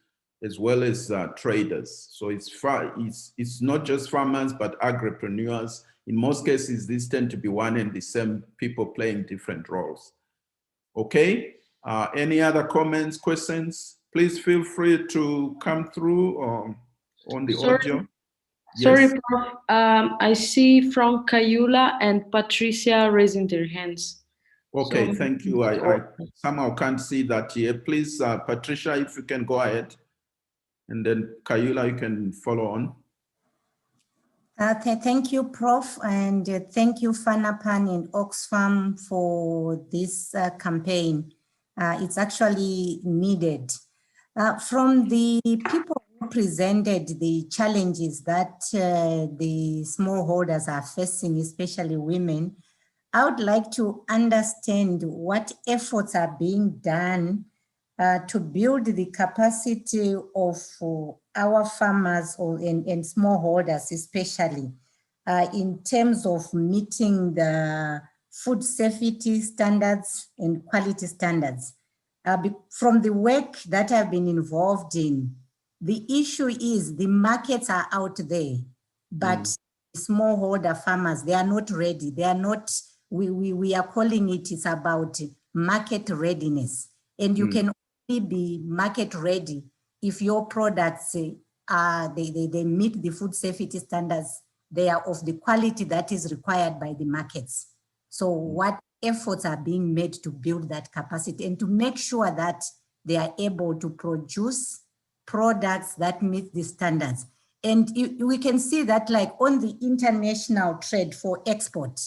well as traders? So it's not just farmers, but agripreneurs. In most cases, these tend to be one and the same people playing different roles. Okay, any other comments, questions? Please feel free to come through on the audio. Sorry, Yes. Prof. I see Frank Kayula and Patricia raising their hands. Okay, So, thank you. I somehow can't see that here. Please, Patricia, if you can go ahead. And then Kayula, you can follow on. Thank you, Prof. And thank you, Fanapan and Oxfam for this campaign. It's actually needed. From the people who presented the challenges that the smallholders are facing, especially women, I would like to understand what efforts are being done to build the capacity of our farmers and smallholders, especially in terms of meeting the food safety standards and quality standards. From the work that I've been involved in, the issue is the markets are out there, but smallholder farmers, they are not ready. They are not, we are calling it's about market readiness. And you can only be market ready if your products they meet the food safety standards. They are of the quality that is required by the markets. So what efforts are being made to build that capacity and to make sure that they are able to produce products that meet the standards. And we can see that like on the international trade for export,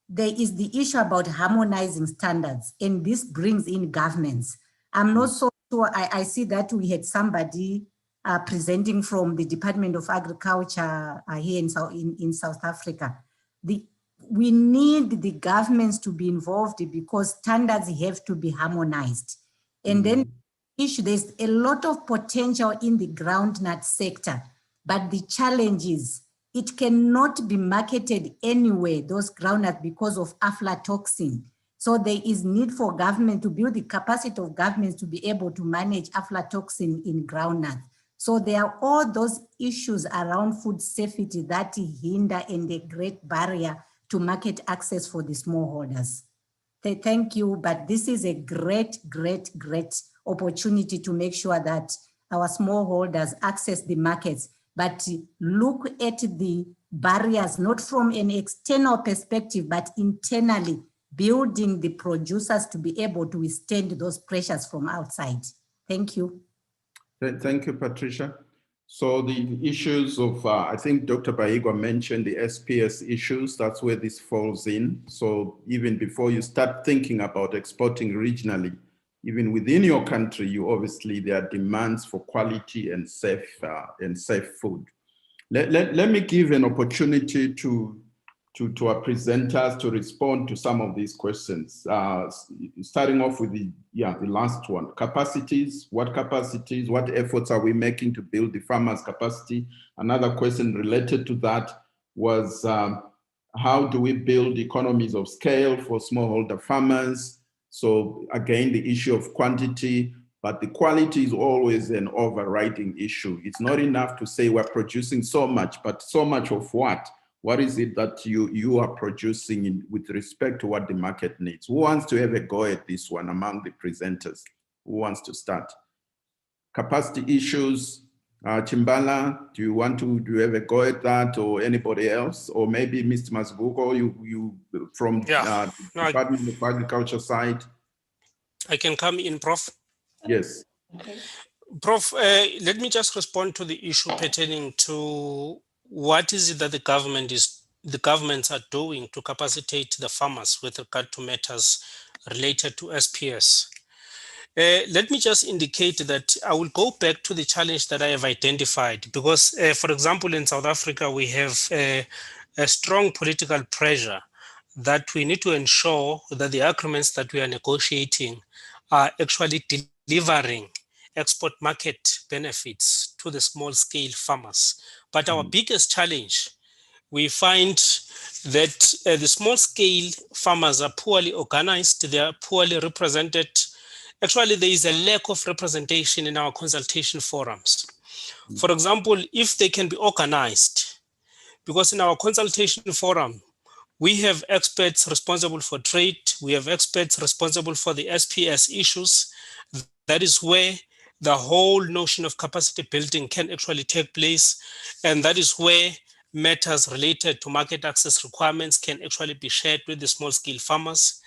there is the issue about harmonizing standards, and this brings in governments. I'm not so sure, I see that we had somebody presenting from the Department of Agriculture here in South Africa. We need the governments to be involved because standards have to be harmonized. And then there's a lot of potential in the groundnut sector, but the challenge is it cannot be marketed anywhere, those groundnuts, because of aflatoxin. So there is need for government to build the capacity of governments to be able to manage aflatoxin in groundnuts. So there are all those issues around food safety that hinder and a great barrier to market access for the smallholders. Thank you, but this is a great opportunity to make sure that our smallholders access the markets, but look at the barriers, not from an external perspective, but internally building the producers to be able to withstand those pressures from outside. Thank you. Thank you, Patricia. So the issues of, I think Dr. Baigwa mentioned the SPS issues, that's where this falls in. So even before you start thinking about exporting regionally, even within your country, there are demands for quality and safe food. Let me give an opportunity to our presenters to respond to some of these questions. Starting off with the last one, capacities. What efforts are we making to build the farmers' capacity? Another question related to that was, how do we build economies of scale for smallholder farmers? So again, the issue of quantity, but the quality is always an overriding issue. It's not enough to say we're producing so much, but so much of what? What is it that you are producing with respect to what the market needs? Who wants to have a go at this one among the presenters? Who wants to start? Capacity issues. Chimbala, do you have a go at that, or anybody else? Or maybe Mr. Masbuko, you from Department of Agriculture side? I can come in, Prof. Yes. Okay. Prof, let me just respond to the issue pertaining to what is it that the governments are doing to capacitate the farmers with regard to matters related to SPS. Let me just indicate that I will go back to the challenge that I have identified because, for example, in South Africa, we have a strong political pressure that we need to ensure that the agreements that we are negotiating are actually delivering export market benefits to the small scale farmers. But our biggest challenge, we find that the small scale farmers are poorly organized, they are poorly represented. Actually, there is a lack of representation in our consultation forums. For example, if they can be organized, because in our consultation forum, we have experts responsible for trade, we have experts responsible for the SPS issues. That is where the whole notion of capacity building can actually take place. And that is where matters related to market access requirements can actually be shared with the small scale farmers.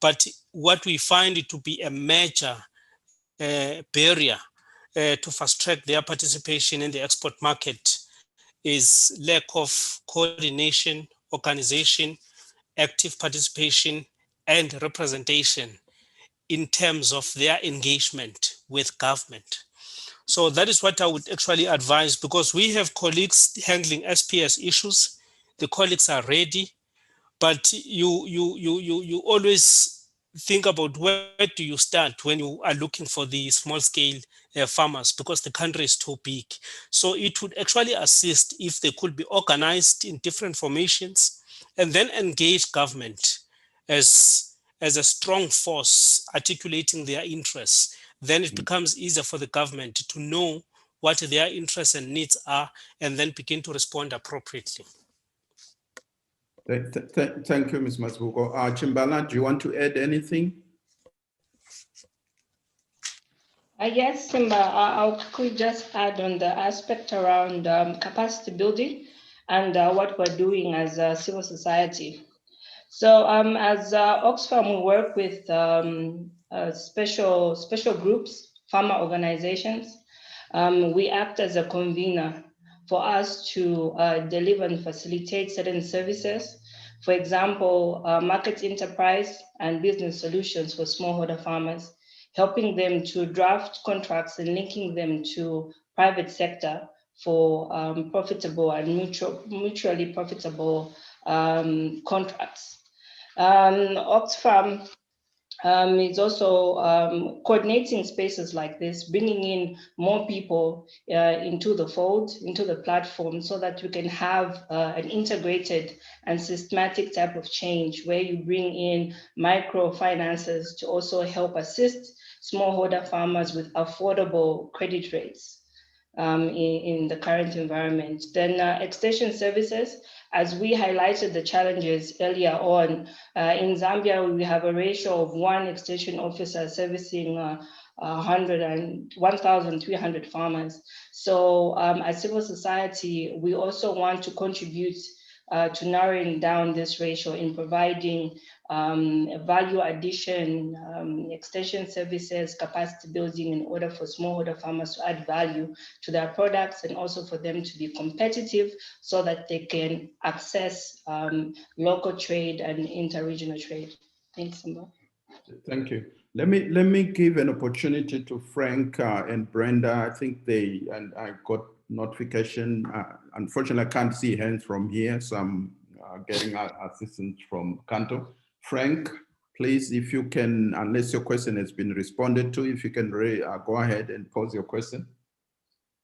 But what we find it to be a major barrier to fast track their participation in the export market is lack of coordination, organization, active participation, and representation in terms of their engagement with government. So that is what I would actually advise, because we have colleagues handling SPS issues. The colleagues are ready, but you always think about where do you start when you are looking for the small scale farmers, because the country is too big. So it would actually assist if they could be organized in different formations and then engage government as a strong force articulating their interests. Then it becomes easier for the government to know what their interests and needs are and then begin to respond appropriately. Thank you, Ms. Masbuko. Chimbala, do you want to add anything? Yes, Simba, I'll quickly just add on the aspect around capacity building and what we're doing as a civil society. So as Oxfam, we work with special groups, farmer organizations, We act as a convener for us to deliver and facilitate certain services. For example, market enterprise and business solutions for smallholder farmers, helping them to draft contracts and linking them to private sector for profitable and mutually profitable contracts. Oxfam is also coordinating spaces like this, bringing in more people into the fold, into the platform, so that we can have an integrated and systematic type of change where you bring in microfinances to also help assist smallholder farmers with affordable credit rates. In the current environment. Then extension services, as we highlighted the challenges earlier on, in Zambia, we have a ratio of 1 extension officer servicing 1,300 farmers. So as civil society, we also want to contribute to narrowing down this ratio in providing value addition, extension services, capacity building in order for smallholder farmers to add value to their products and also for them to be competitive so that they can access local trade and interregional trade. Thanks, Simba. Thank you. Let me give an opportunity to Frank and Brenda. I think and I got notification. Unfortunately, I can't see hands from here, so I'm getting assistance from Kanto. Frank, please, if you can, unless your question has been responded to, if you can go ahead and pose your question.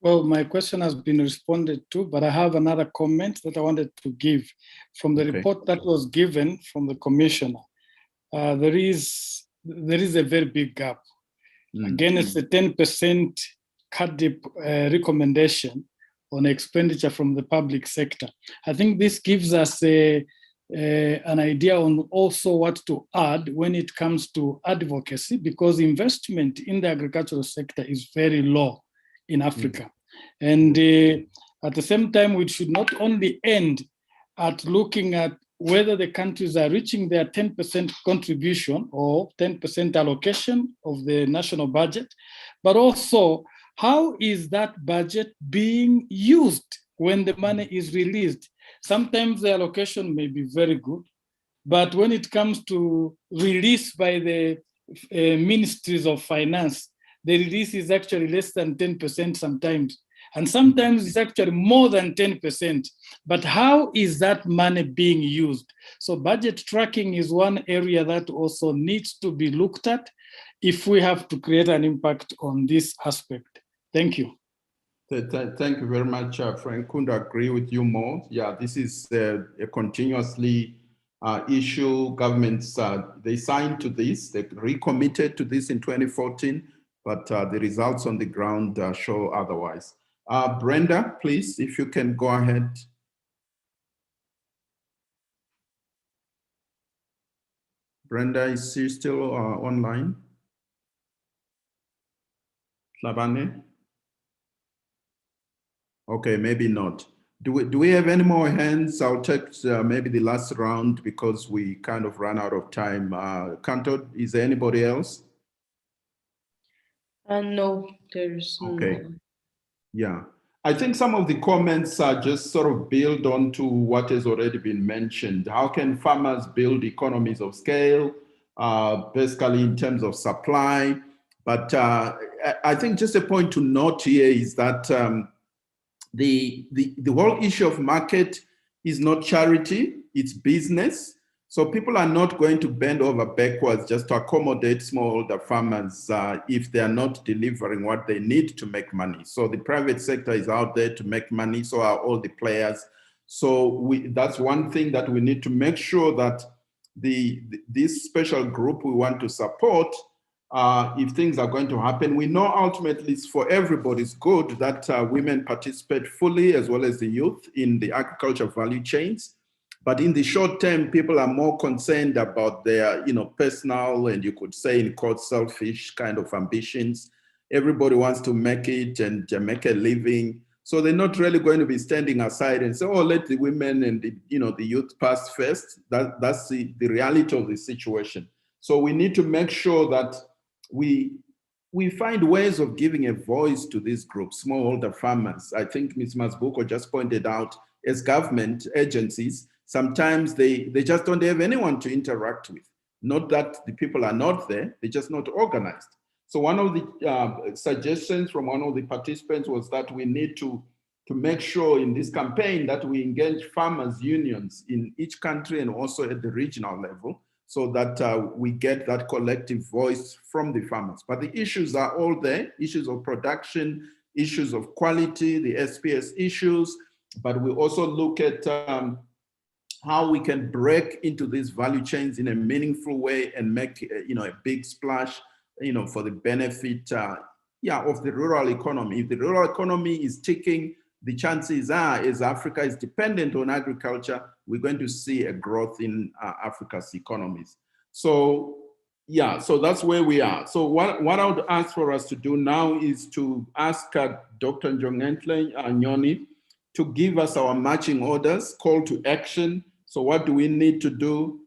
Well, my question has been responded to, but I have another comment that I wanted to give from the report that was given from the commissioner. There is a very big gap. Again, it's the 10% cut recommendation on expenditure from the public sector. I think this gives us an idea on also what to add when it comes to advocacy, because investment in the agricultural sector is very low in Africa. And at the same time, we should not only end at looking at whether the countries are reaching their 10% contribution or 10% allocation of the national budget, but also how is that budget being used when the money is released? Sometimes the allocation may be very good, but when it comes to release by the ministries of finance, the release is actually less than 10% sometimes. And sometimes it's actually more than 10%. But how is that money being used? So budget tracking is one area that also needs to be looked at if we have to create an impact on this aspect. Thank you. Thank you very much, Frank. Couldn't agree with you more. Yeah, this is a continuously issue. Governments, they signed to this, they recommitted to this in 2014, but the results on the ground show otherwise. Brenda, please, if you can go ahead. Brenda, is she still online? Labane? Okay, maybe not. Do we have any more hands? I'll take maybe the last round because we kind of ran out of time. Kanto, is there anybody else? No, there's okay. No. Yeah, I think some of the comments are just sort of build on to what has already been mentioned. How can farmers build economies of scale, basically in terms of supply? But I think just a point to note here is that the whole issue of market is not charity, it's business. So people are not going to bend over backwards just to accommodate smallholder farmers if they are not delivering what they need to make money. So the private sector is out there to make money, so are all the players. So that's one thing that we need to make sure that this special group we want to support, if things are going to happen, we know ultimately it's for everybody's good that women participate fully, as well as the youth, in the agriculture value chains. But in the short term, people are more concerned about their, personal, and you could say in quote, selfish kind of ambitions. Everybody wants to make it and make a living. So they're not really going to be standing aside and say, oh, let the women and the youth pass first. That's the reality of the situation. So we need to make sure that we we find ways of giving a voice to these groups, smallholder farmers. I think Ms. Masbuko just pointed out, as government agencies, sometimes they just don't have anyone to interact with. Not that the people are not there, they're just not organized. So one of the suggestions from one of the participants was that we need to make sure in this campaign that we engage farmers' unions in each country and also at the regional level, so that we get that collective voice from the farmers. But the issues are all there, issues of production, issues of quality, the SPS issues, but we also look at how we can break into these value chains in a meaningful way and make a big splash for the benefit of the rural economy. If the rural economy is ticking, the chances are, as Africa is dependent on agriculture, we're going to see a growth in Africa's economies. So so that's where we are. So what I would ask for us to do now is to ask Dr. Njongenhle Nyoni to give us our marching orders, call to action. So what do we need to do?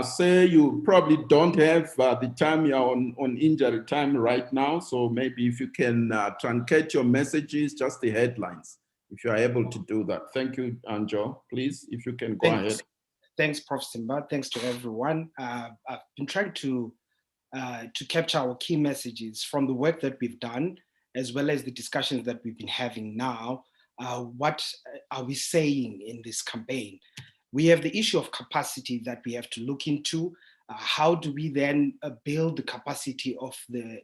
Say you probably don't have the time, you're on injury time right now. So maybe if you can truncate your messages, just the headlines, if you are able to do that. Thank you, Anjo. Please, if you can go ahead. Thanks, Prof. Simba. Thanks to everyone. I've been trying to capture our key messages from the work that we've done, as well as the discussions that we've been having now. What are we saying in this campaign? We have the issue of capacity that we have to look into. How do we then build the capacity of the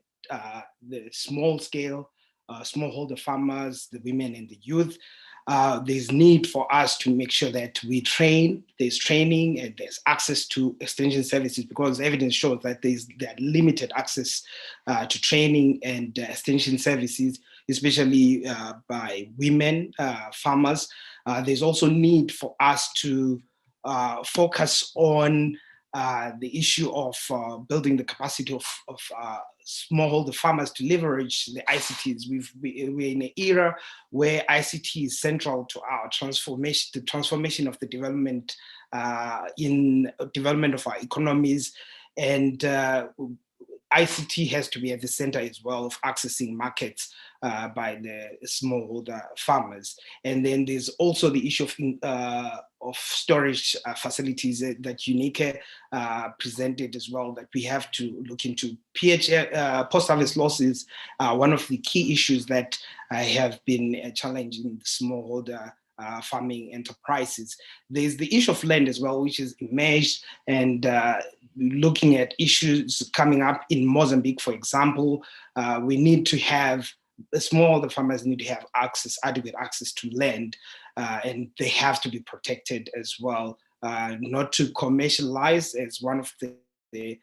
small scale, smallholder farmers, the women and the youth? There's need for us to make sure that we train, there's training and there's access to extension services, because evidence shows that there's limited access to training and extension services, especially by women farmers. There's also need for us to focus on the issue of building the capacity of smallholder farmers to leverage the ICTs. We're in an era where ICT is central to our transformation, the transformation of the development of our economies, and ICT has to be at the center as well of accessing markets by the smallholder farmers. And then there's also the issue of storage facilities that UNICE presented as well, that we have to look into. Post-harvest losses are one of the key issues that have been challenging the smallholder farming enterprises. There's the issue of land as well, which is emerged, and looking at issues coming up in Mozambique, for example. We need to have, the smallholder farmers need to have adequate access to land, and they have to be protected as well, not to commercialize, as one of the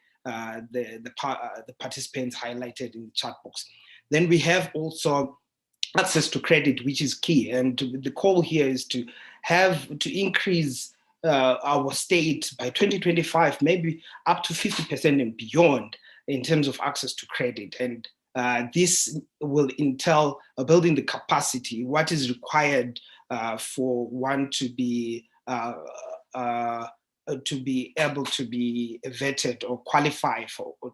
participants highlighted in the chat box. Then we have also access to credit, which is key. And the call here is to increase our state by 2025, maybe up to 50% and beyond in terms of access to credit. And this will entail building the capacity, what is required for one to be able to be vetted or qualify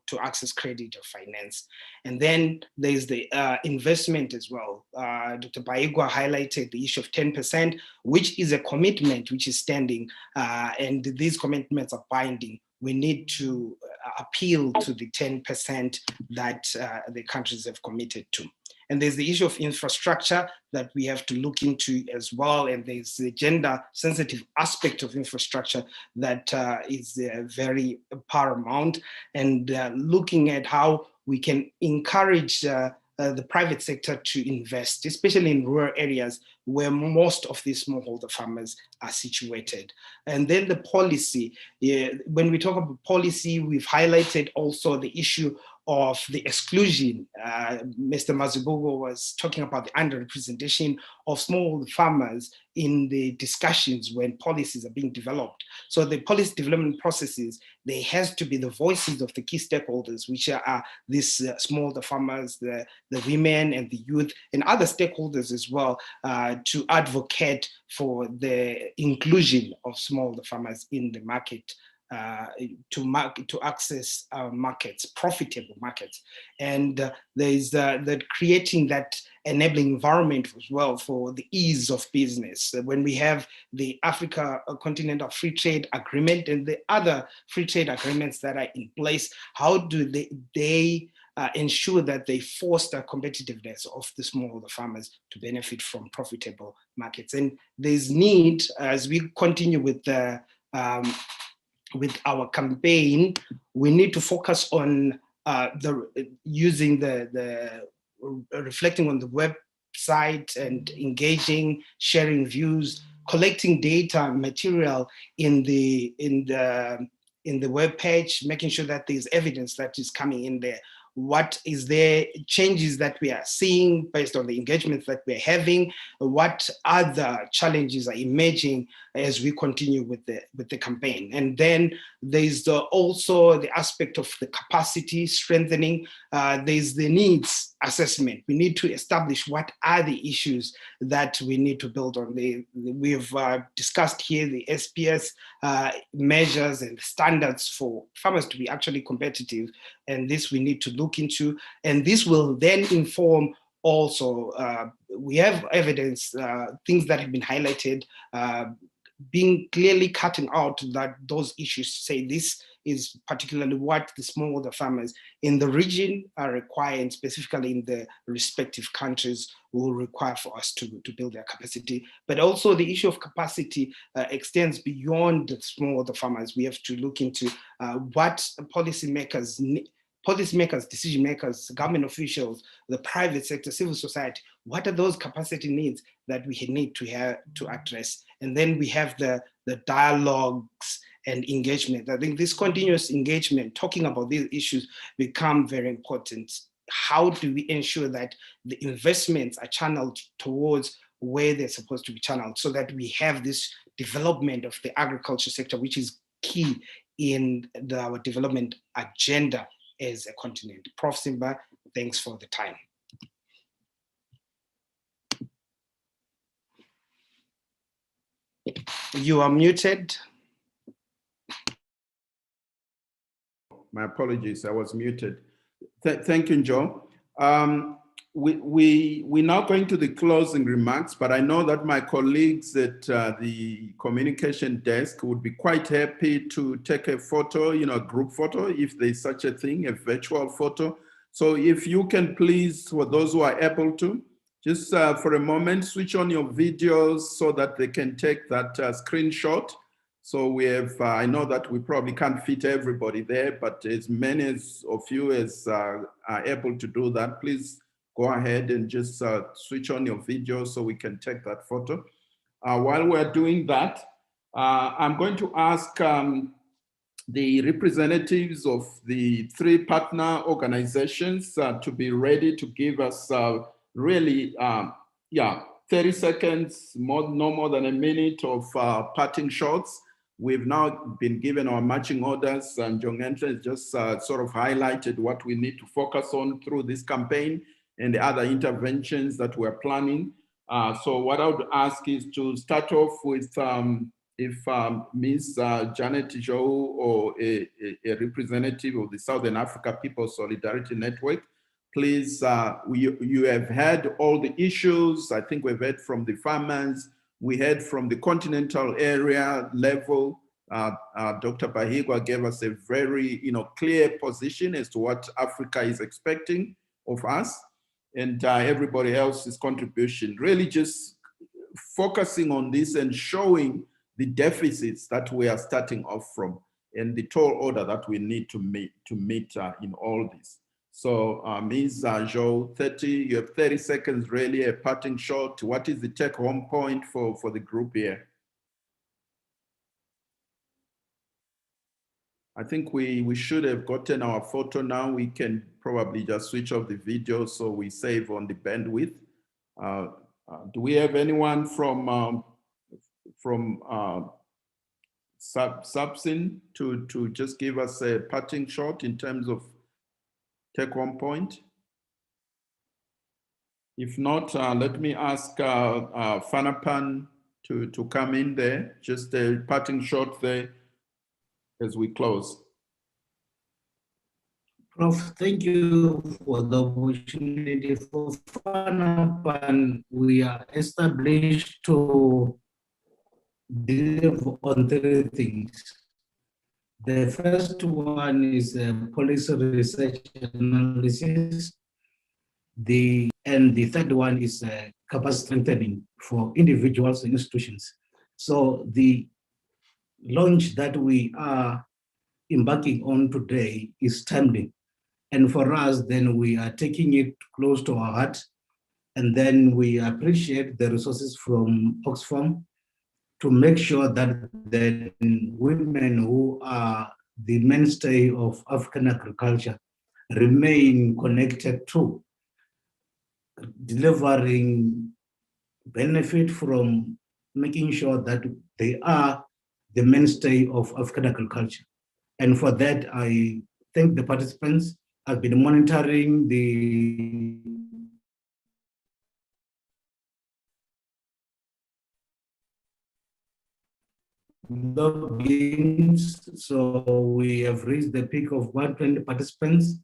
to access credit or finance. And then there's the investment as well. Dr. Baigwa highlighted the issue of 10%, which is a commitment which is standing, and these commitments are binding. We need to appeal to the 10% that the countries have committed to. And there's the issue of infrastructure that we have to look into as well. And there's the gender sensitive aspect of infrastructure that is very paramount. And looking at how we can encourage the private sector to invest, especially in rural areas where most of these smallholder farmers are situated. And then the policy, when we talk about policy, we've highlighted also the issue of the exclusion. Mr. Mazibugo was talking about the underrepresentation of small farmers in the discussions when policies are being developed. So the policy development processes, there has to be the voices of the key stakeholders, which are these smallholder farmers, the women and the youth, and other stakeholders as well, to advocate for the inclusion of smallholder farmers in the market to access markets, profitable markets, and there's that creating that enabling environment as well for the ease of business. When we have the Africa Continental Free Trade Agreement and the other free trade agreements that are in place, how do they ensure that they foster competitiveness of the smallholder farmers to benefit from profitable markets? And there's need, as we continue with our campaign, we need to focus on reflecting on the website and engaging, sharing views, collecting data material in the web page, making sure that there's evidence that is coming in there. What is there changes that we are seeing based on the engagements that we're having? What other challenges are emerging as we continue with the campaign? And then there's also the aspect of the capacity strengthening. There's the needs assessment. We need to establish what are the issues that we need to build on. We've discussed here the SPS measures and standards for farmers to be actually competitive, and this we need to look into, and this will then inform also, we have evidence, things that have been highlighted, being clearly cutting out that those issues, say this is particularly what the smallholder farmers in the region are requiring, specifically in the respective countries, will require for us to build their capacity. But also the issue of capacity extends beyond the smallholder farmers. We have to look into what policymakers, decision makers, government officials, the private sector, civil society, what are those capacity needs that we need to address? And then we have the dialogues and engagement. I think this continuous engagement, talking about these issues, become very important. How do we ensure that the investments are channeled towards where they're supposed to be channeled, so that we have this development of the agriculture sector, which is key in our development agenda as a continent. Prof. Simba, thanks for the time. You are muted. My apologies, I was muted. Thank you, Joe. We're now going to the closing remarks, but I know that my colleagues at the communication desk would be quite happy to take a photo, a group photo, if there's such a thing, a virtual photo. So if you can please, for those who are able to, just for a moment, switch on your videos so that they can take that screenshot. So we have, I know that we probably can't fit everybody there, but as many of you as are able to do that, please go ahead and just switch on your video so we can take that photo. While we're doing that, I'm going to ask the representatives of the 3 partner organizations to be ready to give us really, 30 seconds, no more than a minute of parting shots. We've now been given our marching orders, and Jongentle has just sort of highlighted what we need to focus on through this campaign and the other interventions that we're planning. So what I would ask is to start off with if Ms. Janet Joe, or a representative of the Southern Africa People's Solidarity Network, please, you have had all the issues. I think we've heard from the farmers. We heard from the continental area level. Dr. Bahigwa gave us a very clear position as to what Africa is expecting of us, and everybody else's contribution. Really just focusing on this and showing the deficits that we are starting off from and the tall order that we need to meet in all this. So Ms. Jo, you have 30 seconds, really a parting shot. What is the take home point for the group here? I think we should have gotten our photo now. We can probably just switch off the video so we save on the bandwidth. Do we have anyone from Subsin to just give us a parting shot in terms of take home point? If not, let me ask Fanapan to come in there, just a parting shot there. as we close? Prof, thank you for the opportunity. For FANAPAN, we are established to deliver on three things. The first one is policy research analysis. And the third one is capacity strengthening for individuals and institutions. So the launch that we are embarking on today is timely. And for us, then we are taking it close to our heart. And then we appreciate the resources from Oxfam to make sure that the women who are the mainstay of African agriculture remain connected to delivering benefit from making sure that they are the mainstay of African agriculture. And for that, I thank the participants. I've been monitoring the logins. So we have reached the peak of 120 participants.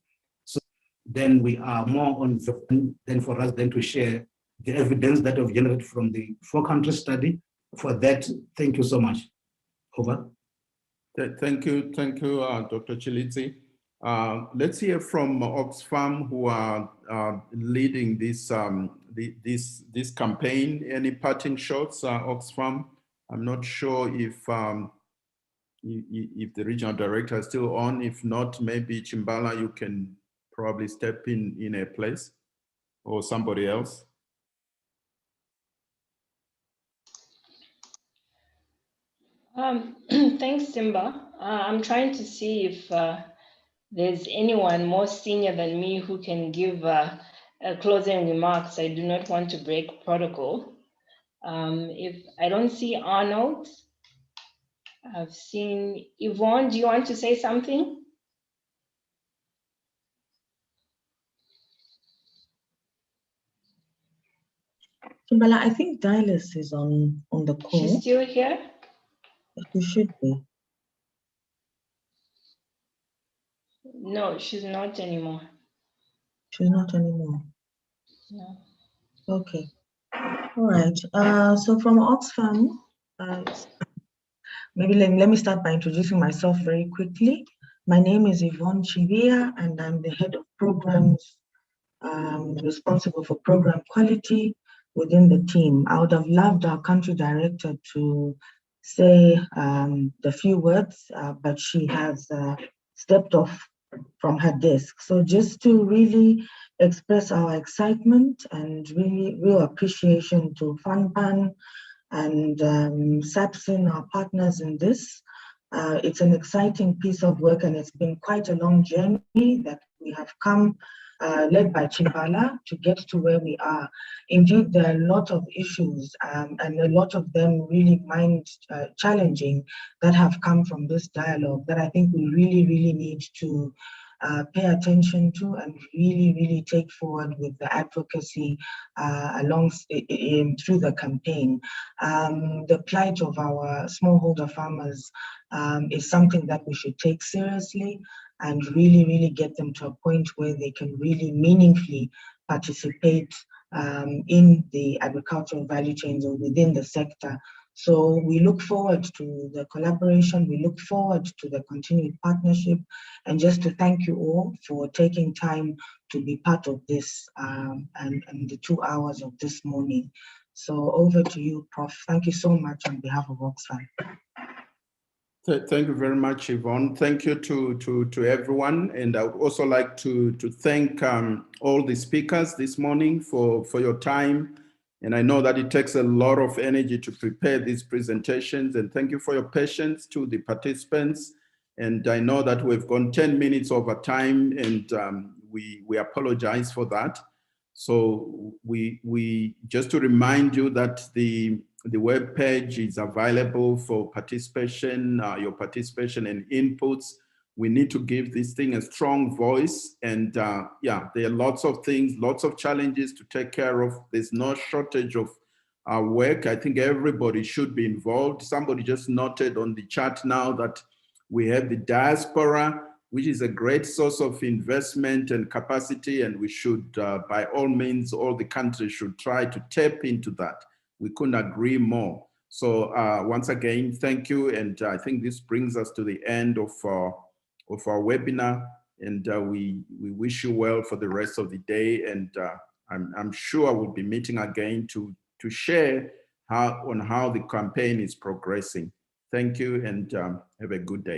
So then we are more on the, then for us then to share the evidence that we've generated from the 4-country study. For that, thank you so much. Over. Thank you, Dr. Chilidzi. Let's hear from Oxfam, who are leading this this campaign. Any parting shots, Oxfam? I'm not sure if the regional director is still on. If not, maybe Chimbala, you can probably step in a place, or somebody else. Thanks, Simba. I'm trying to see if there's anyone more senior than me who can give closing remarks. I do not want to break protocol. If I don't see Arnold, I've seen Yvonne. Do you want to say something? Kimbala, I think Dylas is on the call. She's still here? She should be. No, she's not anymore. She's not anymore. No. Okay. All right. So from Oxfam, maybe let me start by introducing myself very quickly. My name is Yvonne Chivia, and I'm the head of programs responsible for program quality within the team. I would have loved our country director to say the few words, but she has stepped off from her desk. So just to really express our excitement and really real appreciation to FANPAN and SAPSIN, our partners in this. It's an exciting piece of work, and it's been quite a long journey that we have come led by Chimbala to get to where we are. Indeed, there are a lot of issues and a lot of them really challenging that have come from this dialogue that I think we really need to pay attention to and really take forward with the advocacy through the campaign. The plight of our smallholder farmers is something that we should take seriously and really get them to a point where they can really meaningfully participate in the agricultural value chains or within the sector. So we look forward to the collaboration, we look forward to the continued partnership, and just to thank you all for taking time to be part of this and the 2 hours of this morning. So over to you, Prof. Thank you so much on behalf of Oxfam. Thank you very much, Yvonne. Thank you to everyone. And I would also like to thank all the speakers this morning for your time. And I know that it takes a lot of energy to prepare these presentations. And thank you for your patience to the participants. And I know that we've gone 10 minutes over time, and we apologize for that. So we just to remind you that the web page is available for participation, your participation and inputs. We need to give this thing a strong voice. And yeah, there are lots of things, lots of challenges to take care of. There's no shortage of work. I think everybody should be involved. Somebody just noted on the chat now that We have the diaspora, which is a great source of investment and capacity, and we should, by all means, all the countries should try to tap into that. We couldn't agree more. So once again, thank you, and I think this brings us to the end of our webinar, and we wish you well for the rest of the day, and I'm sure we'll be meeting again to share how the campaign is progressing. Thank you, and have a good day.